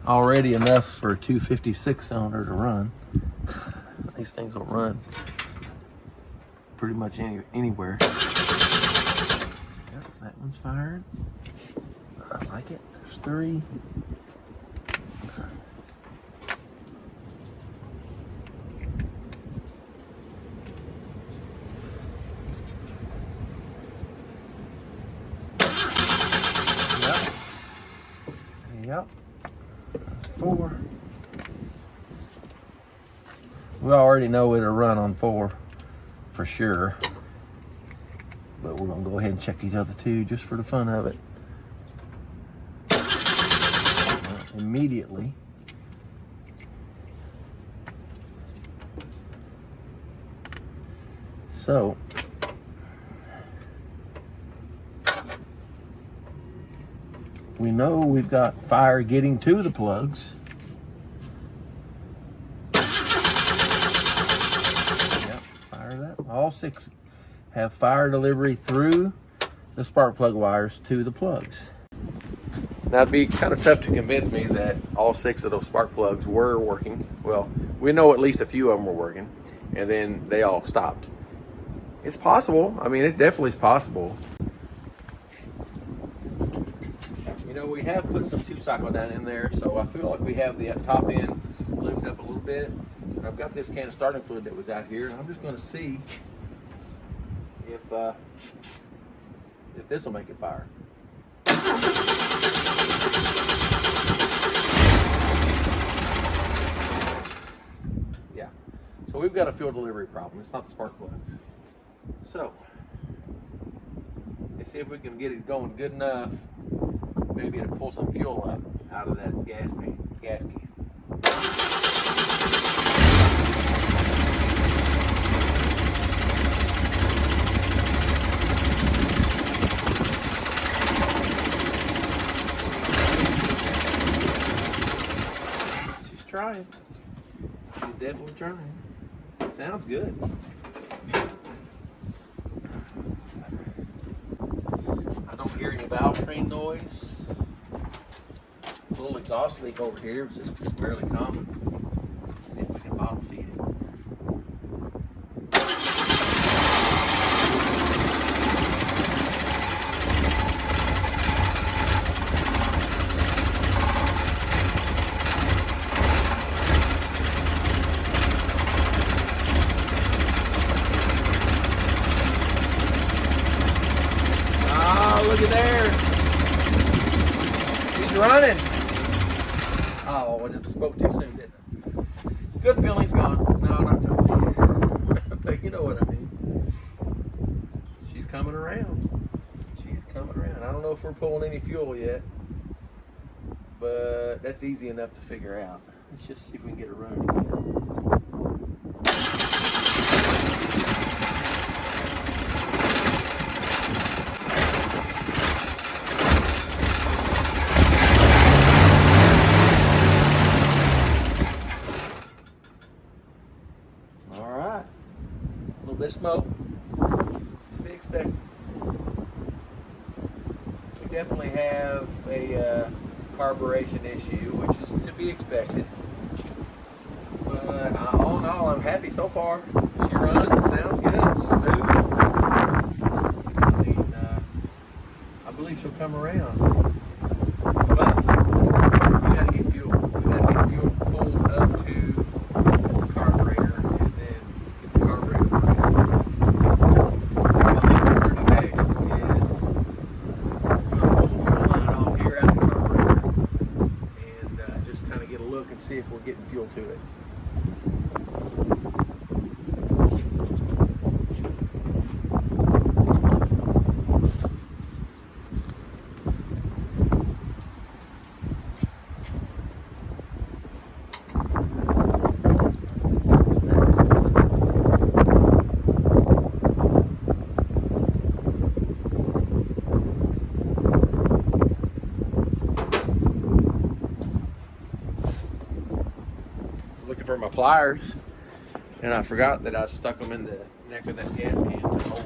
already enough for a 256 cylinder to run. These things will run pretty much anywhere. Yep, that one's fired. I like it. There's 3. Yep. 4. We already know it'll run on 4 for sure. But we're gonna go ahead and check these other 2 just for the fun of it. Immediately. So we know we've got fire getting to the plugs. Yep, fire that. All 6 have fire delivery through the spark plug wires to the plugs. Now it'd be kind of tough to convince me that all 6 of those spark plugs were working. Well, we know at least a few of them were working, and then they all stopped. It's possible. I mean, it definitely is possible. You know, we have put some 2-cycle down in there, so I feel like we have the top end lubed up a little bit. And I've got this can of starting fluid that was out here, and I'm just going to see if this will make it fire. Yeah. So we've got a fuel delivery problem. It's not the spark plugs. So let's see if we can get it going good enough. Maybe to pull some fuel up out of that gas can. She's trying. She's definitely trying. Sounds good. I don't hear any valve train noise. A little exhaust leak over here, which is fairly common. See if we can bottle feed it. Look at there. He's running. Oh, I just spoke too soon, didn't I? Good feeling's gone. No, not totally. But you know what I mean. She's coming around. She's coming around. I don't know if we're pulling any fuel yet, but that's easy enough to figure out. Let's just see if we can get her running again. Smoke. It's to be expected. We definitely have a carburation issue, which is to be expected. But all in all, I'm happy so far. She runs, it sounds good, it's smooth. I mean, I believe she'll come around. But we gotta get fuel. We gotta get fuel pulled up to the carburetor. See if we're getting fuel to it. For my pliers, and I forgot that I stuck them in the neck of that gas can to hold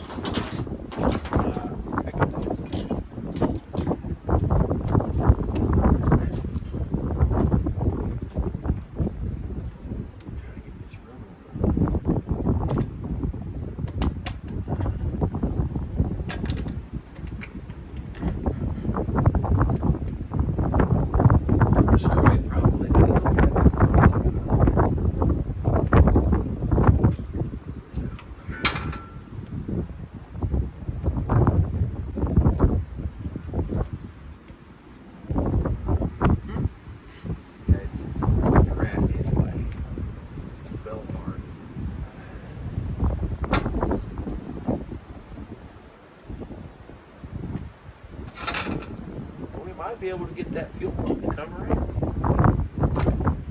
might be able to get that fuel pump to come around.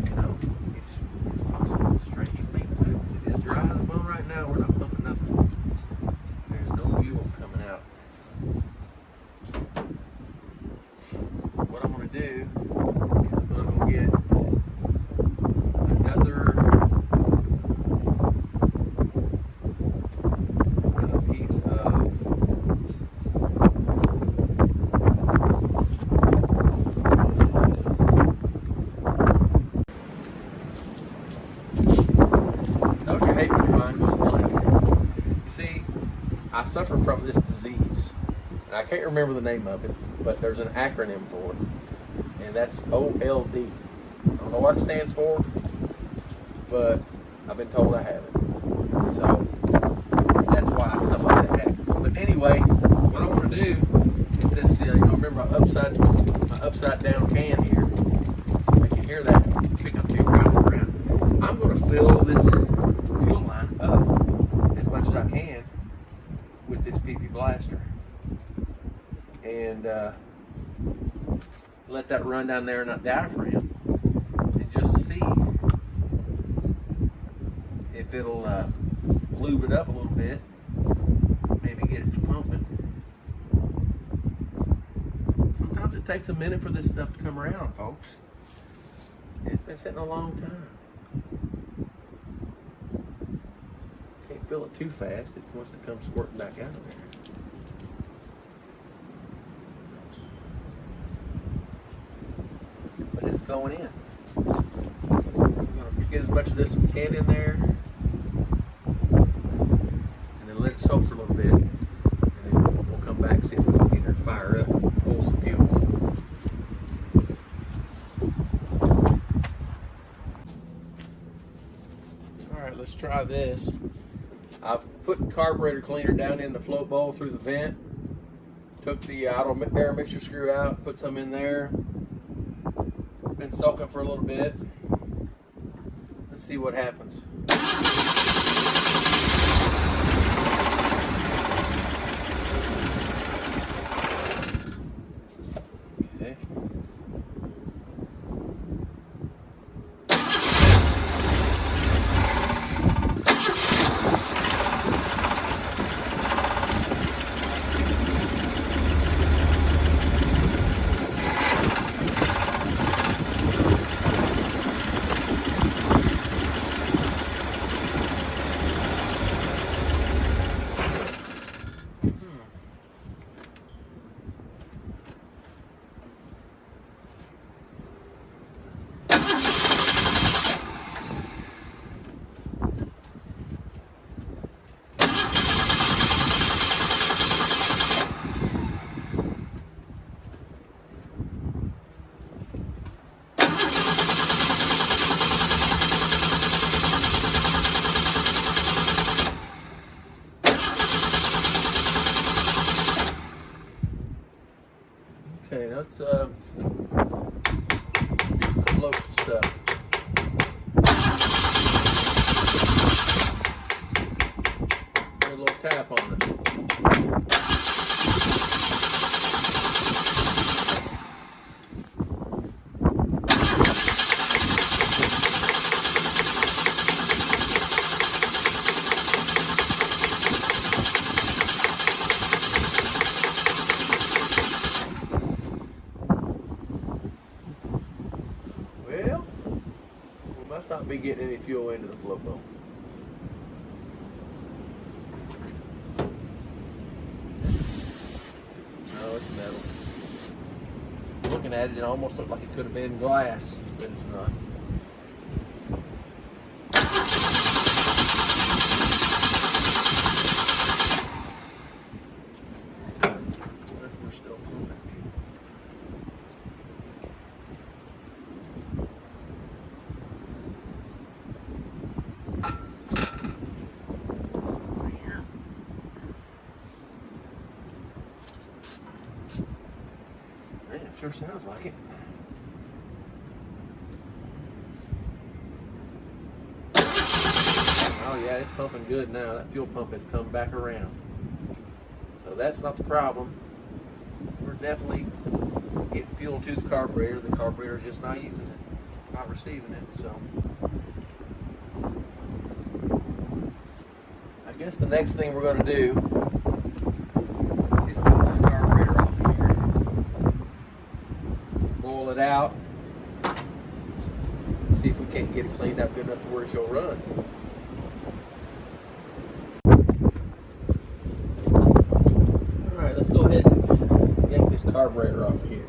You know, it's possible. Stranger things happen. It is dry as a bone right now. We're not pumping nothing. There's no fuel coming out. What I'm going to do is I'm going to go get another piece of don't you hate when your mind goes blank? You see, I suffer from this disease, and I can't remember the name of it, but there's an acronym for it, and that's OLD. I don't know what it stands for, but I've been told I have it. So that's why stuff like that happens. But anyway, what I want to do is this. Remember my upside down can here. I can hear that pickup being round and around. I'm going to fill this fuel line up as much as I can with this PP blaster, and let that run down there in that diaphragm, and just see if it'll lube it up a little bit, maybe get it to pumping. Sometimes it takes a minute for this stuff to come around, folks. It's been sitting a long time. Can't fill it too fast. It wants to come squirting back out of there. But it's going in. We're going to get as much of this as we can in there, and then let it soak for a little bit, and then we'll come back and see if we can get her to fire up and pull some fuel. Alright, let's try this. I put carburetor cleaner down in the float bowl through the vent, took the auto air mixture screw out, put some in there. Been soaking for a little bit. Let's see what happens. Okay. Okay, let's see if the float stuff. Put a little tap on it. Must not be getting any fuel into the float bowl. No, it's metal. Looking at it, it almost looked like it could have been glass, but it's not. What if we're still pumping fuel? Sure sounds like it. Oh yeah, it's pumping good now. That fuel pump has come back around. So that's not the problem. We're definitely getting fuel to the carburetor's just not using it. It's not receiving it, so. I guess the next thing we're gonna do is pull this carburetor off of here. Boil it out. See if we can't get it cleaned up good enough to where she'll run. Alright, let's go ahead and yank this carburetor off of here.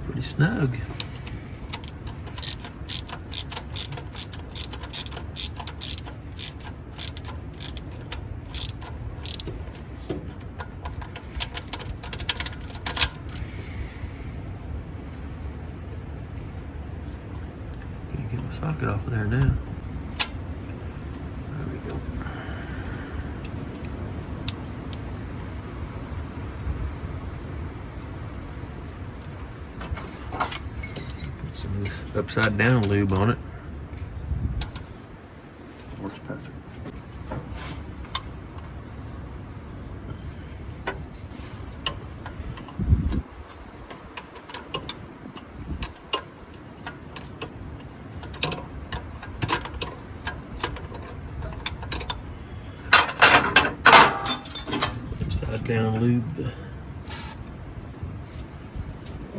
Pretty snug. Can't get my socket off of there now. There we go. Some of this upside down lube on it. Works perfect. Upside down lube the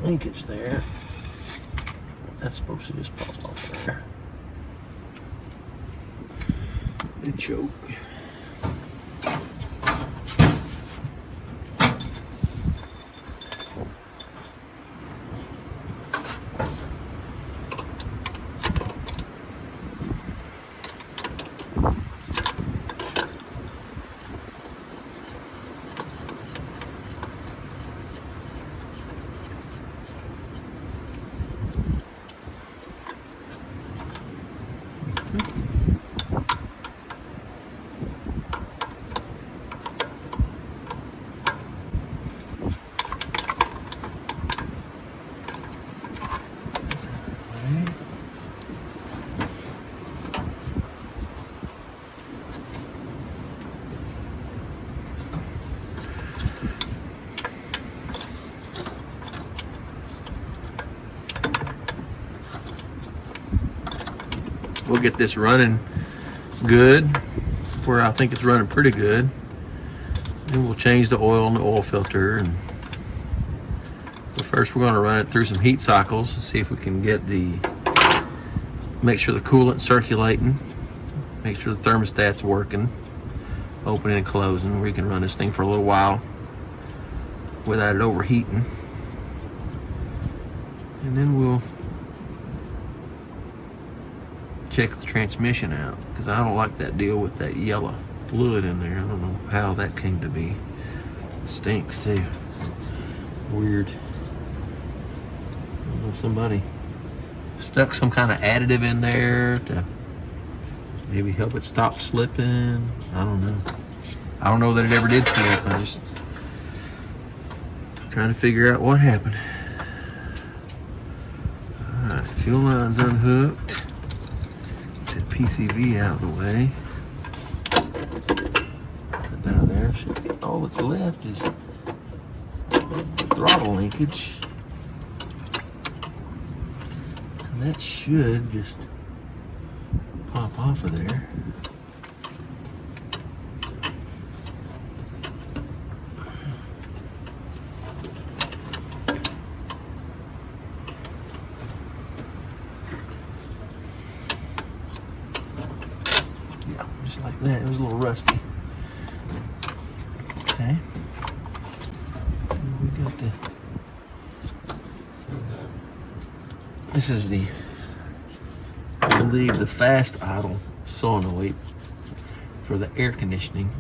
linkage there. That's supposed to just pop off there. The choke. We'll get this running good, where I think it's running pretty good. Then we'll change the oil in the oil filter. But first we're going to run it through some heat cycles and see if we can get make sure the coolant's circulating, make sure the thermostat's working, opening and closing. We can run this thing for a little while without it overheating. And then we'll check the transmission out, because I don't like that deal with that yellow fluid in there. I don't know how that came to be. It stinks too. Weird. I don't know if somebody stuck some kind of additive in there to maybe help it stop slipping. I don't know. I don't know that it ever did slip. I just trying to figure out what happened. Alright, fuel line's unhooked. PCV out of the way. Put that there. All that's left is the throttle linkage. And that should just pop off of there. that. It was a little rusty. Okay. And we got the. This is the, I believe, the fast idle solenoid for the air conditioning.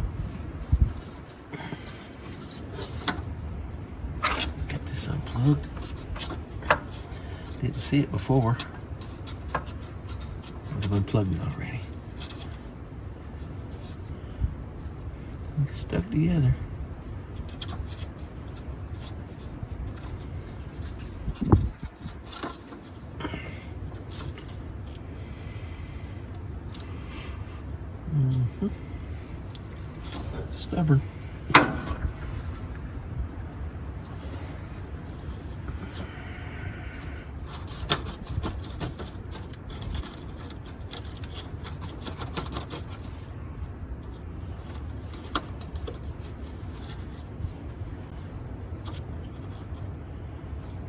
Got this unplugged. Didn't see it before. I've unplugged it already. It's stuck together. Stubborn.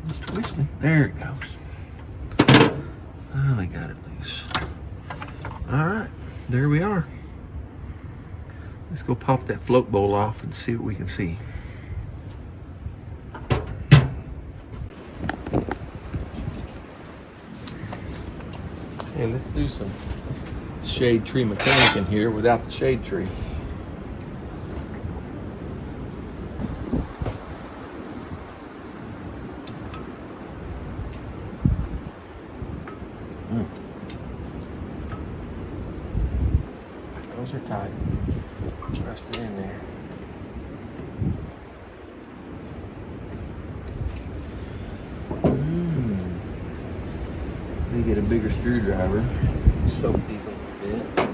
It's twisting. There it goes. Finally got it loose. All right, there we are. Let's go pop that float bowl off and see what we can see. Hey, let's do some shade tree mechanic in here without the shade tree. Those are tight. Rest it in there. Let me get a bigger screwdriver. Soak these a little bit.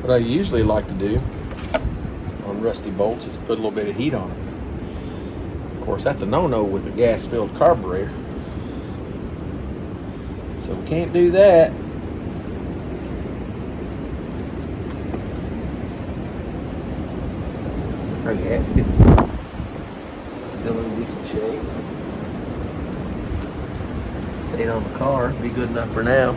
What I usually like to do on rusty bolts is put a little bit of heat on them. Of course, that's a no-no with a gas-filled carburetor. So we can't do that. Our gasket still in decent shape. Staying on the car, be good enough for now.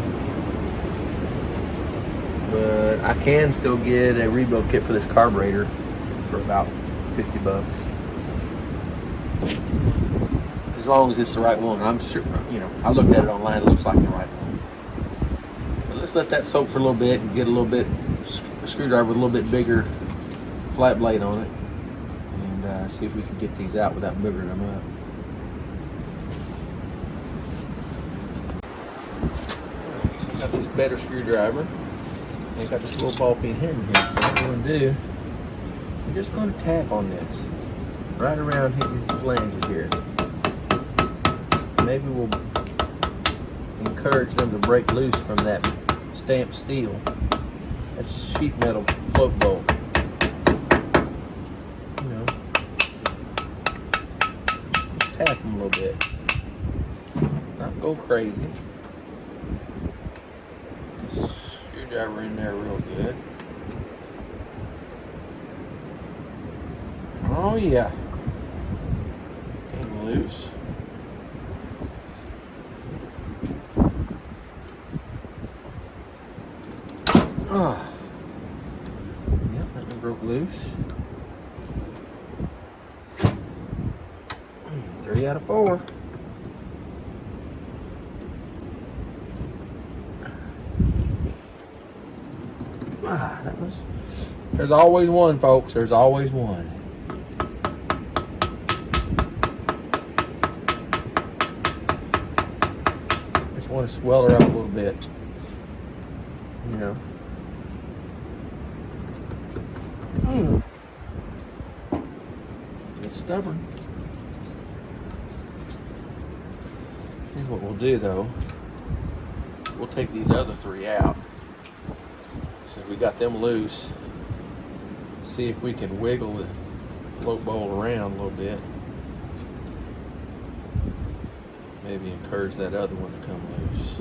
But I can still get a rebuild kit for this carburetor for about 50 bucks. As long as it's the right one. I'm sure, I looked at it online, it looks like the right one. But let's let that soak for a little bit and get a little bit, a screwdriver with a little bit bigger flat blade on it. And see if we can get these out without boogering them up. Got this better screwdriver. I got this little ball peen head in here, so what we're going to do, we're just going to tap on this, right around these flanges here. Maybe we'll encourage them to break loose from that stamped steel. That's sheet metal float bolt. Just tap them a little bit. Not go crazy. Screwdriver in there real good. Oh yeah. Came loose. Ah. Yep, that one broke loose. 3 out of 4. There's always one, folks. There's always one. Just want to swell her up a little bit. It's stubborn. Here's what we'll do, though. We'll take these other 3 out. Since we got them loose, see if we can wiggle the float bowl around a little bit. Maybe encourage that other one to come loose.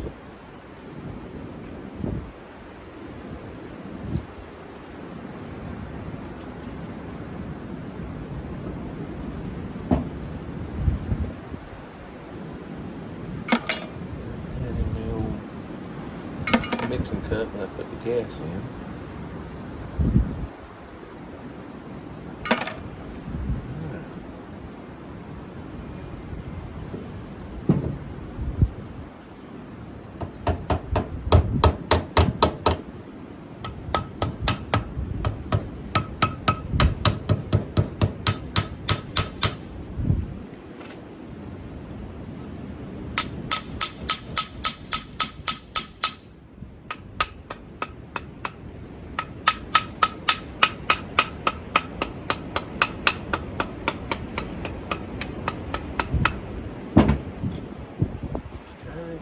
Mixing cup and I put the gas in.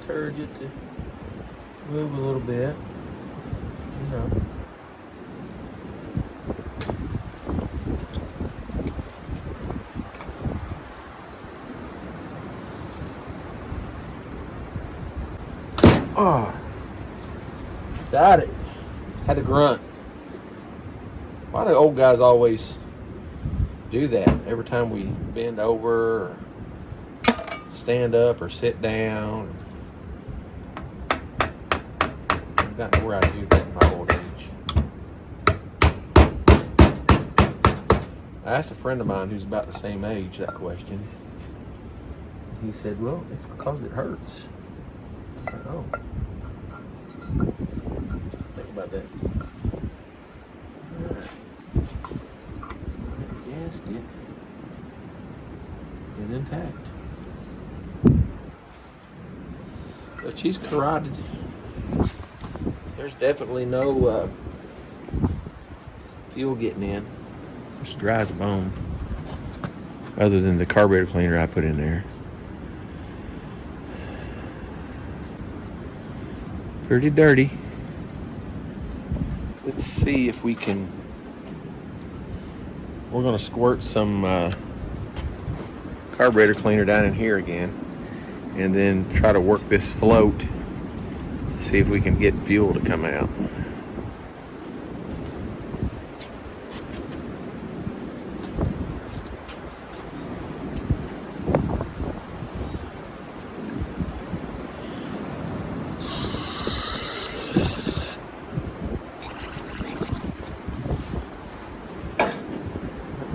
Encourage it to move a little bit, you know. Oh, got it. Had to grunt. Why do old guys always do that every time we bend over or stand up or sit down? I've gotten to where I do that in my old age. I asked a friend of mine who's about the same age that question. He said, well, it's because it hurts. I said, oh. Think about that. The gasket is intact. But she's carotid. There's definitely no fuel getting in. It's dry as a bone. Other than the carburetor cleaner I put in there. Pretty dirty. Let's see if we can. We're gonna squirt some carburetor cleaner down in here again, and then try to work this float. See if we can get fuel to come out.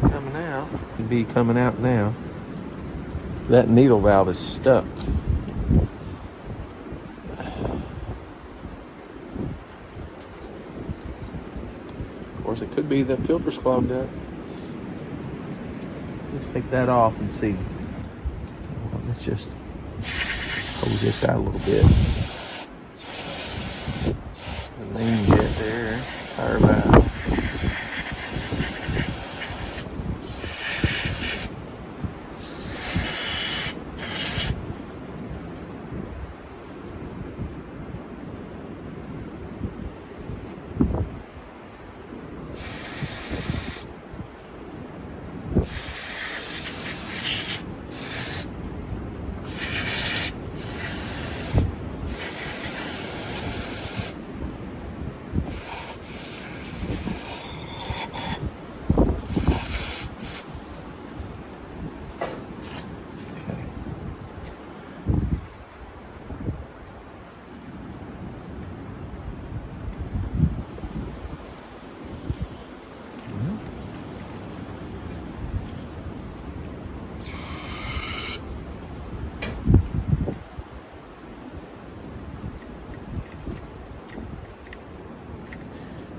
Coming out. Should be coming out now. That needle valve is stuck. Of course, it could be the filter's clogged up. Let's take that off and see. Let's just hose this out a little bit. The main jet there, fire valve.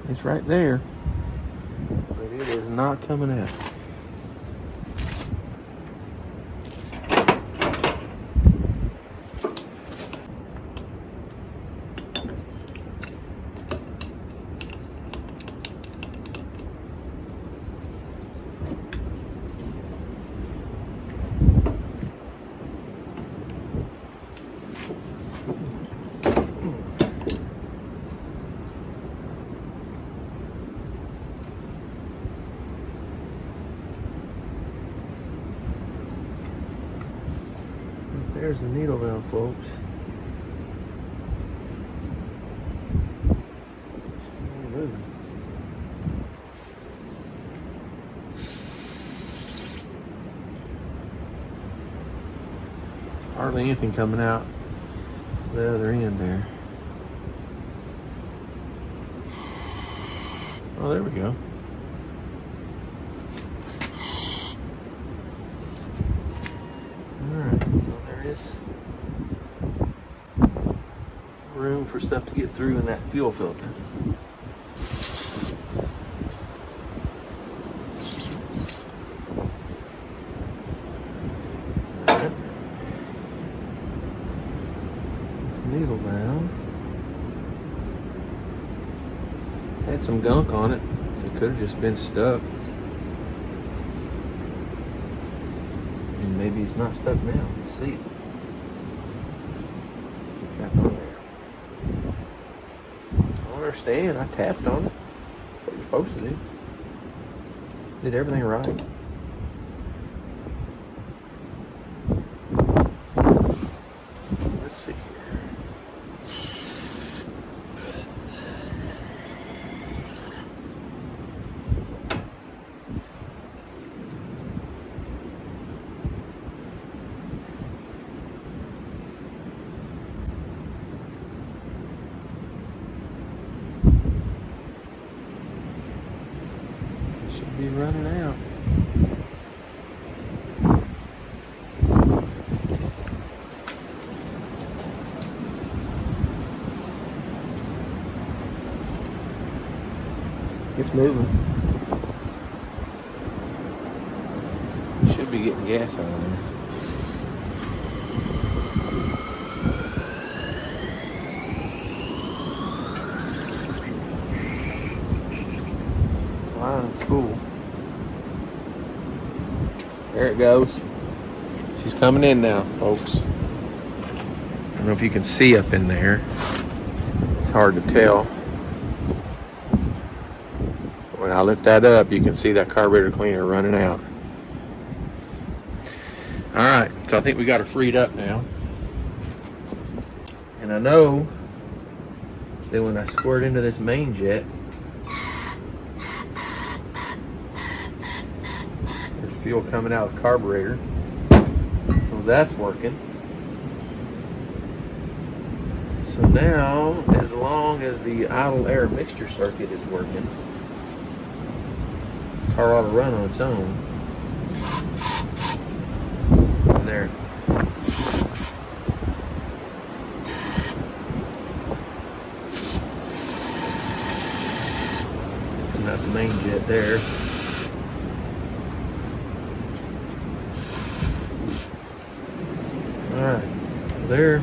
It's right there, but it is not coming out. There's the needle valve, folks. Hardly anything coming out the other end there. Oh, there we go. Alright, so there is room for stuff to get through in that fuel filter. Alright. This needle valve had some gunk on it, so it could have just been stuck. And maybe it's not stuck now. Let's see. Back on there. I don't understand. I tapped on it. That's what you're supposed to do. Did everything right. Let's see here. Should be running out. It's moving. Should be getting gas out of there. Line's full. There it goes. She's coming in now, folks. I don't know if you can see up in there. It's hard to tell. When I lift that up, you can see that carburetor cleaner running out. Alright, so I think we got her freed up now. And I know that when I squirt into this main jet, there's fuel coming out of the carburetor. So that's working. So now, as long as the idle air mixture circuit is working, this car ought to run on its own. And there. Coming out the main jet there. Alright, so there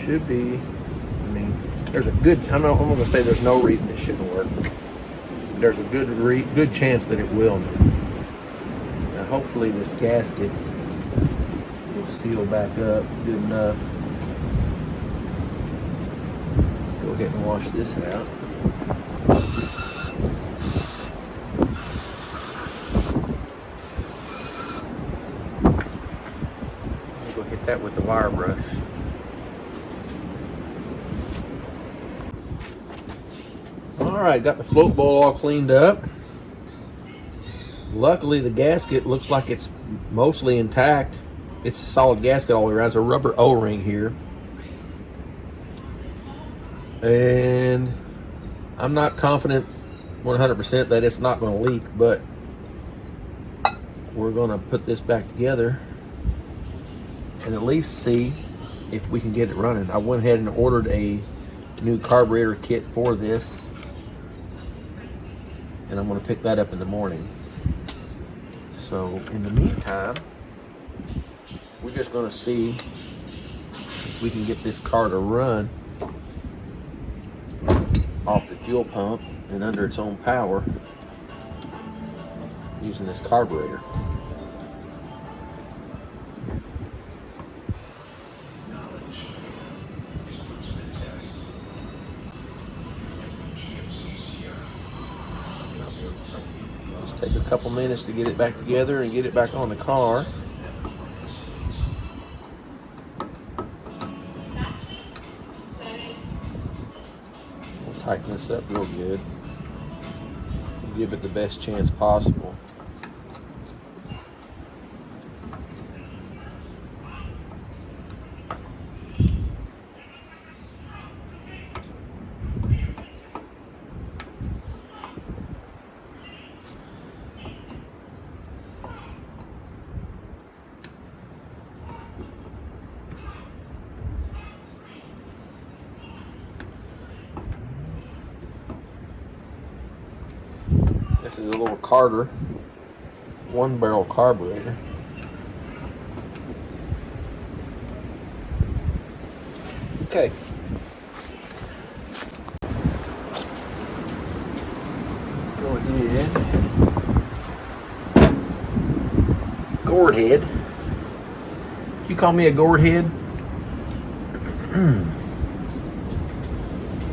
should be, I mean, there's a good, I'm not going to say there's no reason it shouldn't work. There's a good chance that it will. Now hopefully this gasket will seal back up good enough. Let's go ahead and wash this out. Go hit that with the wire brush. Alright, got the float bowl all cleaned up. Luckily the gasket looks like it's mostly intact. It's a solid gasket all the way around. It's a rubber O-ring here. And I'm not confident 100% that it's not going to leak, but we're going to put this back together and at least see if we can get it running. I went ahead and ordered a new carburetor kit for this, and I'm going to pick that up in the morning. So in the meantime, we're just going to see if we can get this car to run off the fuel pump and under its own power using this carburetor. Take a couple minutes to get it back together and get it back on the car. We'll tighten this up real good. Give it the best chance possible. This is a little Carter 1-barrel carburetor. Okay. Let's go ahead. Gourd head. You call me a gourd head?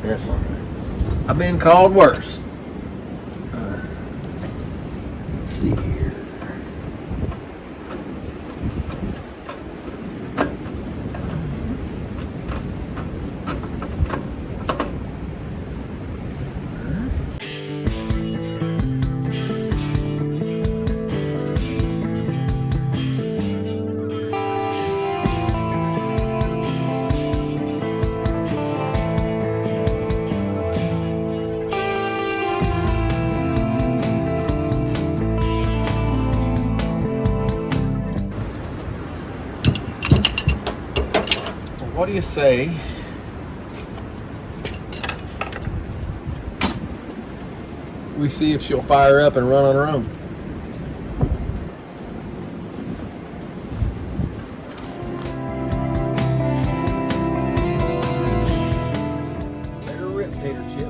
That's not right. I've been called worse. Let's see here. What do you say we see if she'll fire up and run on her own? Let her rip, Tater Chip.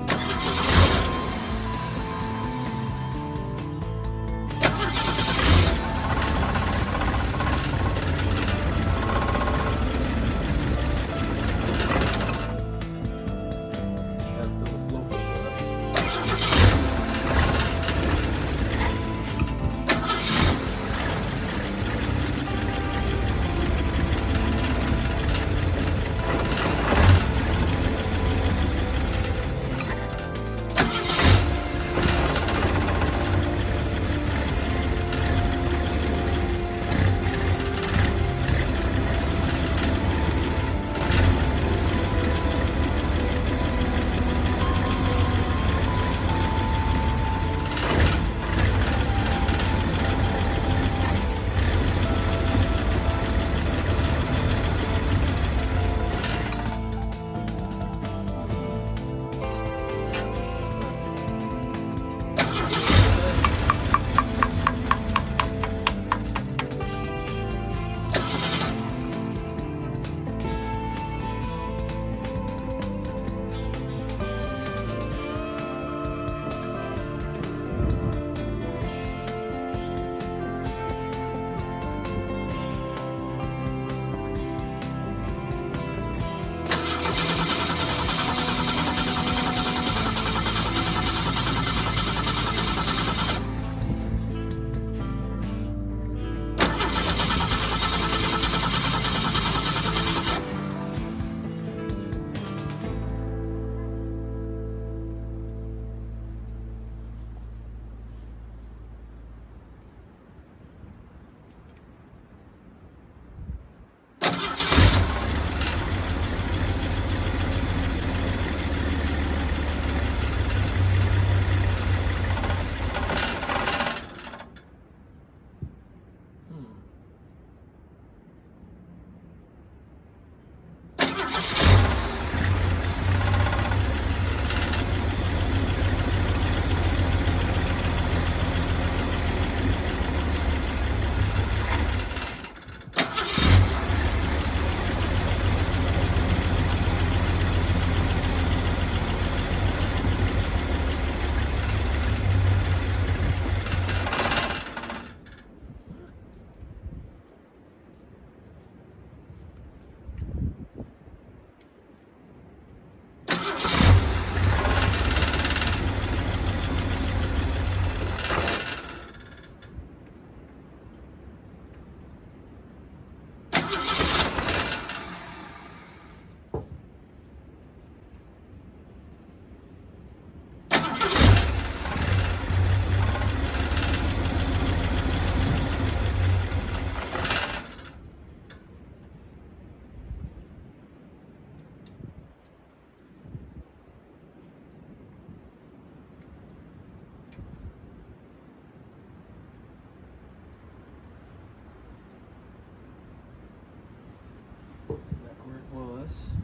this.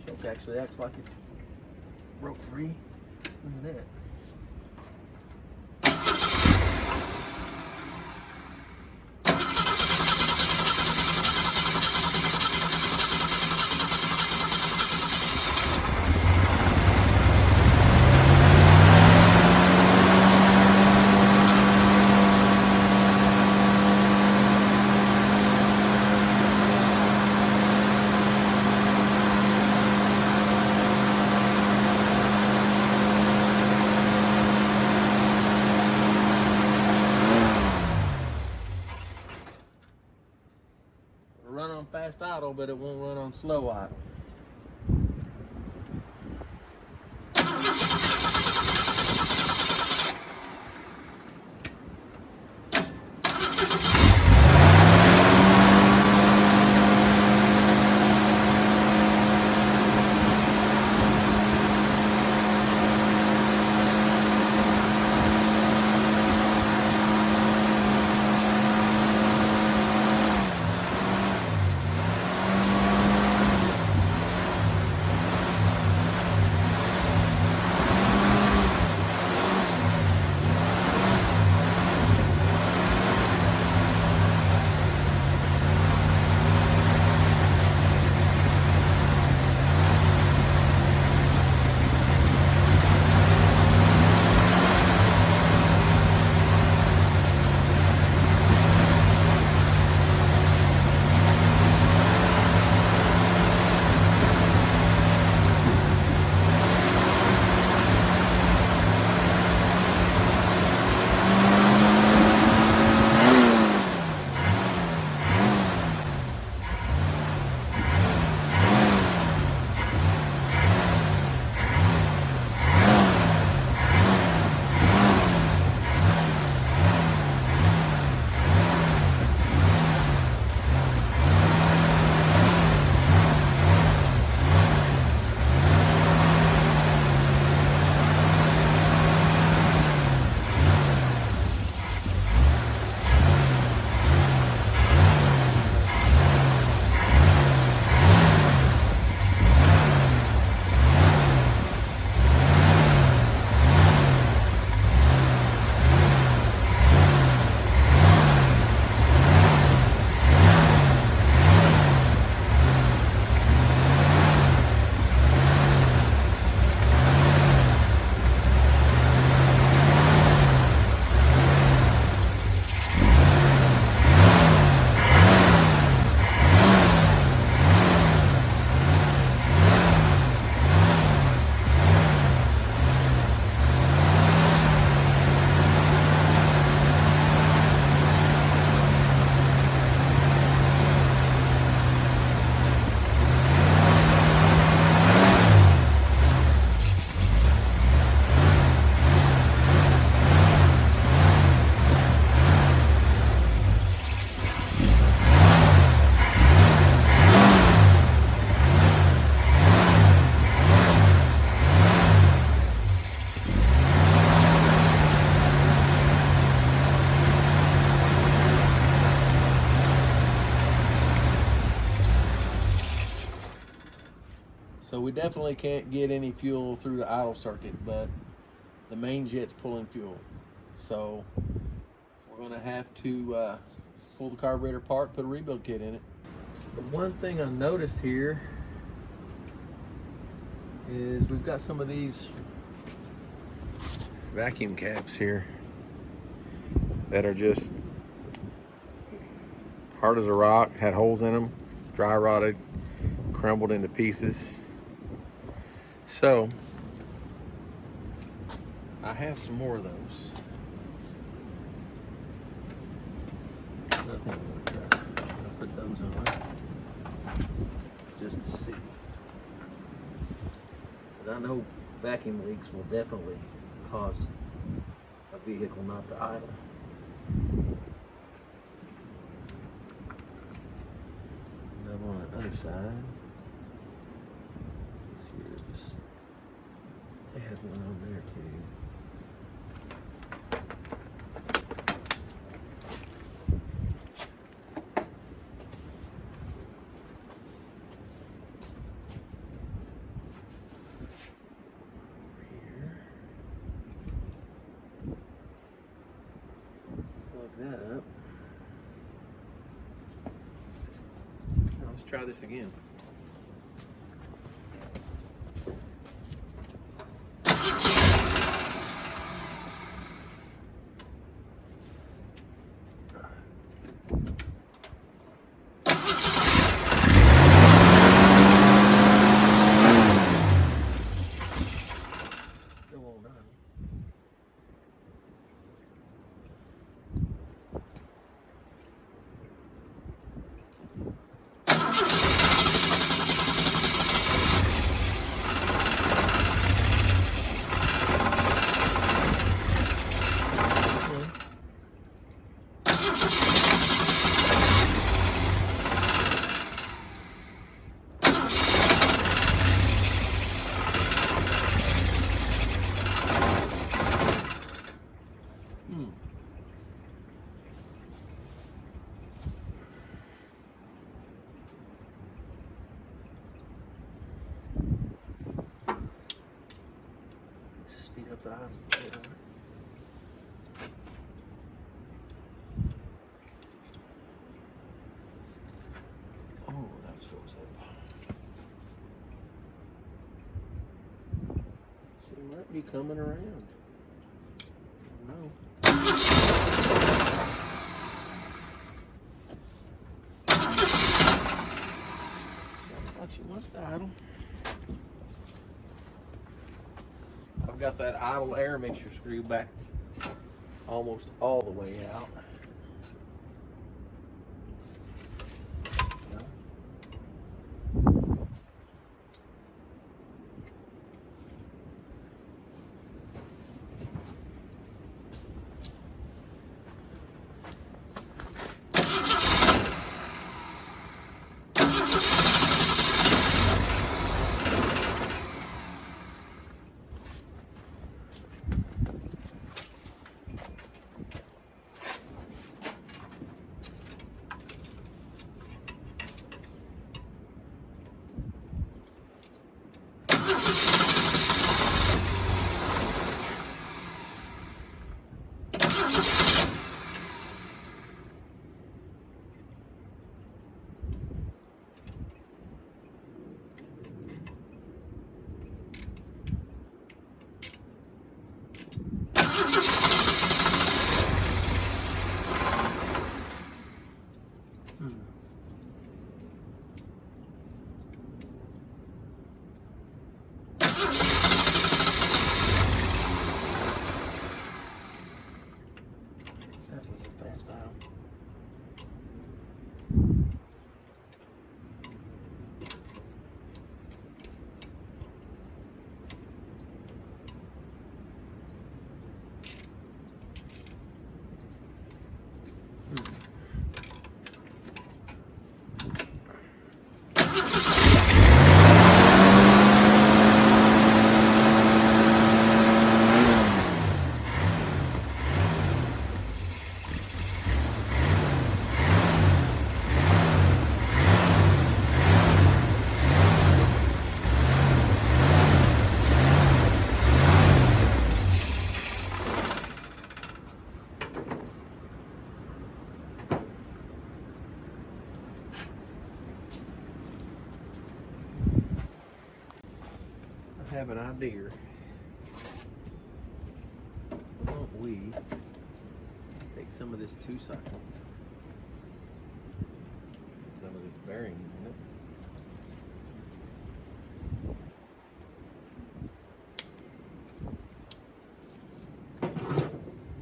Choke actually acts like it broke free. Look at that. Run on fast idle, but it won't run on slow idle. So we definitely can't get any fuel through the idle circuit, but the main jet's pulling fuel. So we're gonna have to pull the carburetor apart, put a rebuild kit in it. The one thing I noticed here is we've got some of these vacuum caps here that are just hard as a rock, had holes in them, dry rotted, crumbled into pieces. So I have some more of those. I think I'm gonna try. I'll put those on just to see. But I know vacuum leaks will definitely cause a vehicle not to idle. Another on the other side. This here just had one on there too. That up. Now let's try this again. Still won't run. Speed up the idle. Oh, that froze up. She might be coming around. I don't know. Looks like she wants to idle. I've got that idle air mixture screw back almost all the way out. have an idea. Why don't we take some of this 2-cycle, some of this bearing in it,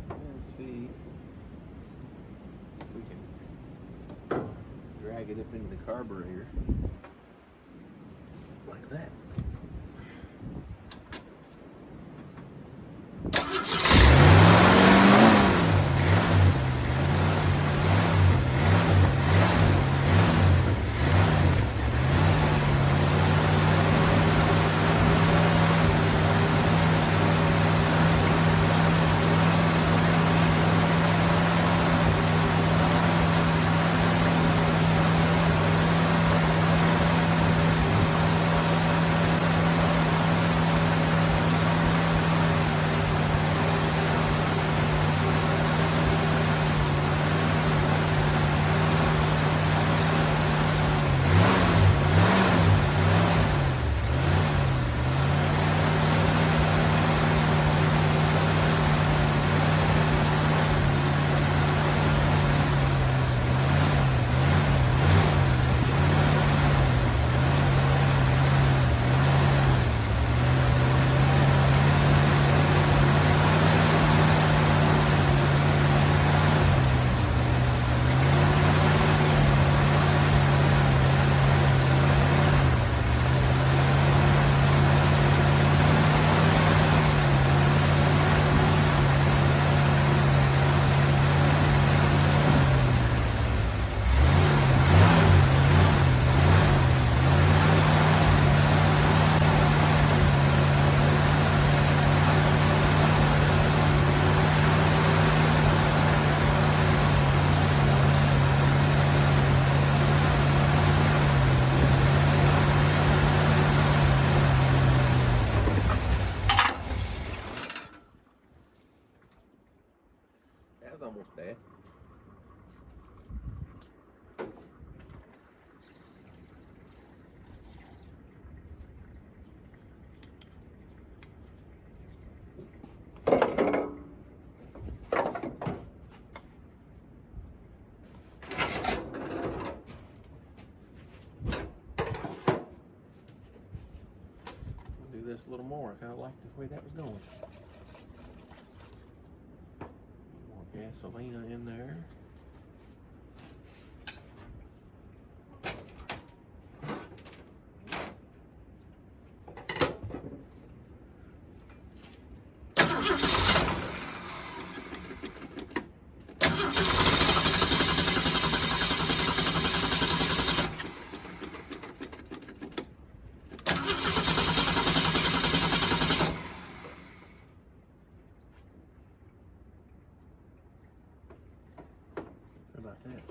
and see if we can drag it up into the carburetor like that. Almost bad. We'll do this a little more. I kind of like the way that was going. Gasolina in there. About that.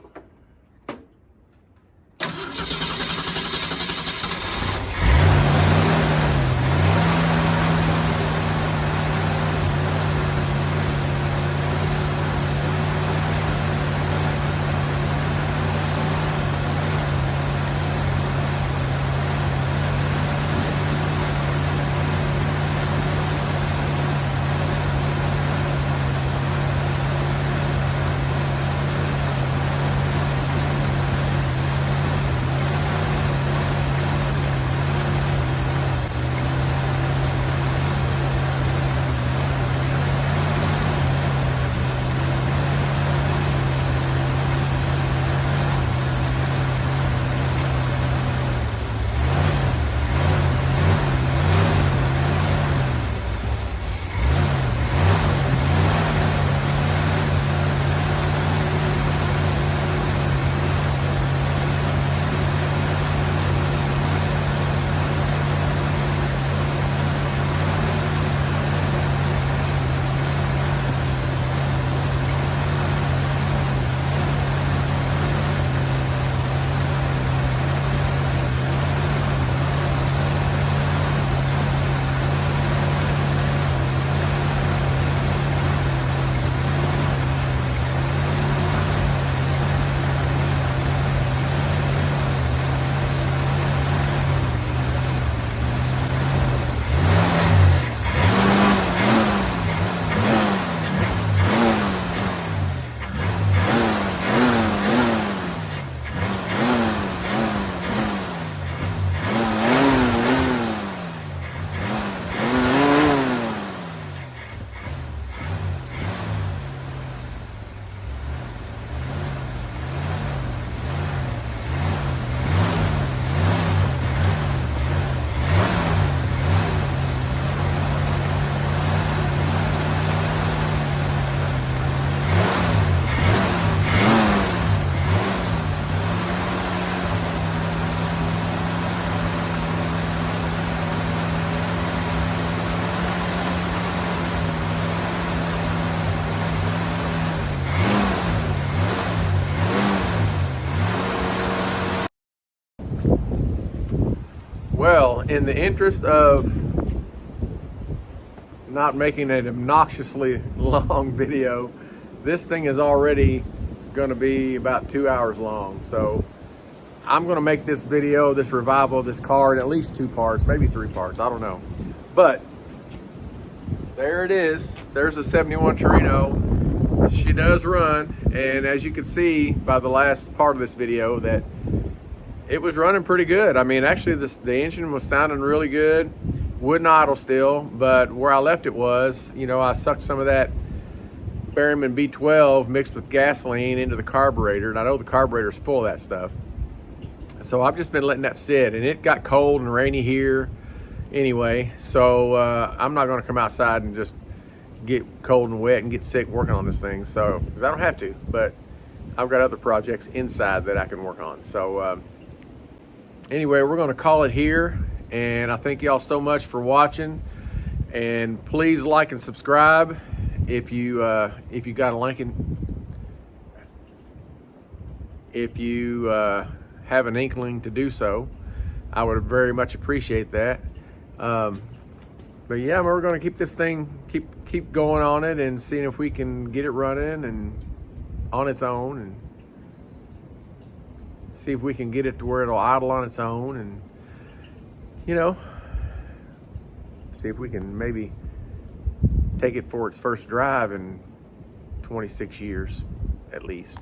Well, in the interest of not making an obnoxiously long video, this thing is already going to be about 2 hours long. So I'm going to make this video, this revival of this car, in at least 2 parts, maybe 3 parts, I don't know. But there it is. There's a 71 Torino. She does run, and as you can see by the last part of this video, that it was running pretty good. I mean, actually the engine was sounding really good. Wouldn't idle still, but where I left it was, you know, I sucked some of that Berryman B12 mixed with gasoline into the carburetor, and I know the carburetor's full of that stuff. So I've just been letting that sit, and it got cold and rainy here anyway, so I'm not gonna come outside and just get cold and wet and get sick working on this thing, so, because I don't have to, but I've got other projects inside that I can work on. So anyway, we're gonna call it here, and I thank y'all so much for watching, and please like and subscribe if you got a Lincoln, if you have an inkling to do so. I would very much appreciate that. But yeah, we're going to keep this thing, keep going on it and seeing if we can get it running and on its own, and see if we can get it to where it'll idle on its own, and you know, see if we can maybe take it for its first drive in 26 years at least.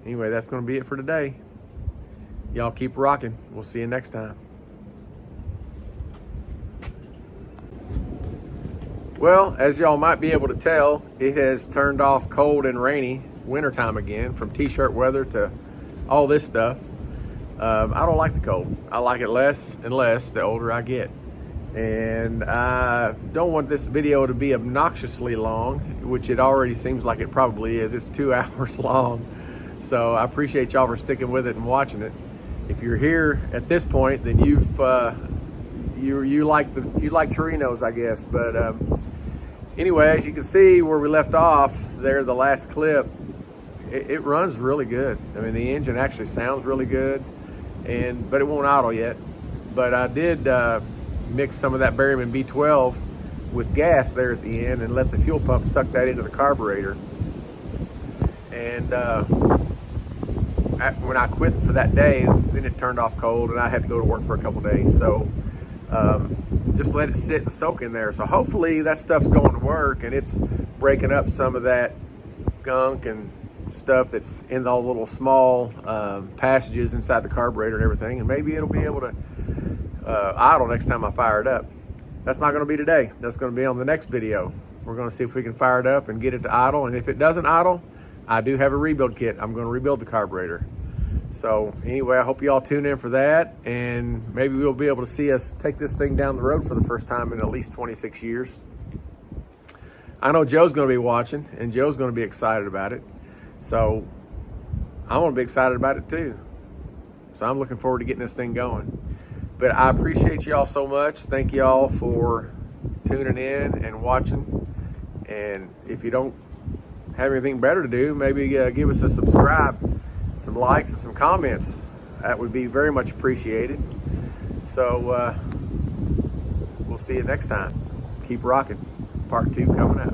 Anyway, that's going to be it for today. Y'all keep rocking. We'll see you next time. Well, as y'all might be able to tell, it has turned off cold and rainy wintertime again, from t-shirt weather to all this stuff. I don't like the cold. I like it less and less the older I get. And I don't want this video to be obnoxiously long, which it already seems like it probably is. It's 2 hours long. So I appreciate y'all for sticking with it and watching it. If you're here at this point, then you like Torinos, I guess. But anyway, as you can see where we left off there, the last clip, it runs really good. I mean, the engine actually sounds really good, but it won't idle yet. But I did mix some of that Berryman B12 with gas there at the end and let the fuel pump suck that into the carburetor. And when I quit for that day, then it turned off cold and I had to go to work for a couple days. So just let it sit and soak in there. So hopefully that stuff's going to work, and it's breaking up some of that gunk and stuff that's in the little small passages inside the carburetor and everything, and maybe it'll be able to idle next time I fire it up. That's not going to be today. That's going to be on the next video. We're going to see if we can fire it up and get it to idle, and if it doesn't idle, I do have a rebuild kit. I'm going to rebuild the carburetor. So anyway, I hope you all tune in for that, and maybe we'll be able to see us take this thing down the road for the first time in at least 26 years. I know Joe's going to be watching, and Joe's going to be excited about it. So I'm going to be excited about it too. So I'm looking forward to getting this thing going. But I appreciate y'all so much. Thank y'all for tuning in and watching. And if you don't have anything better to do, maybe give us a subscribe, some likes, and some comments. That would be very much appreciated. So we'll see you next time. Keep rocking. Part 2 coming up.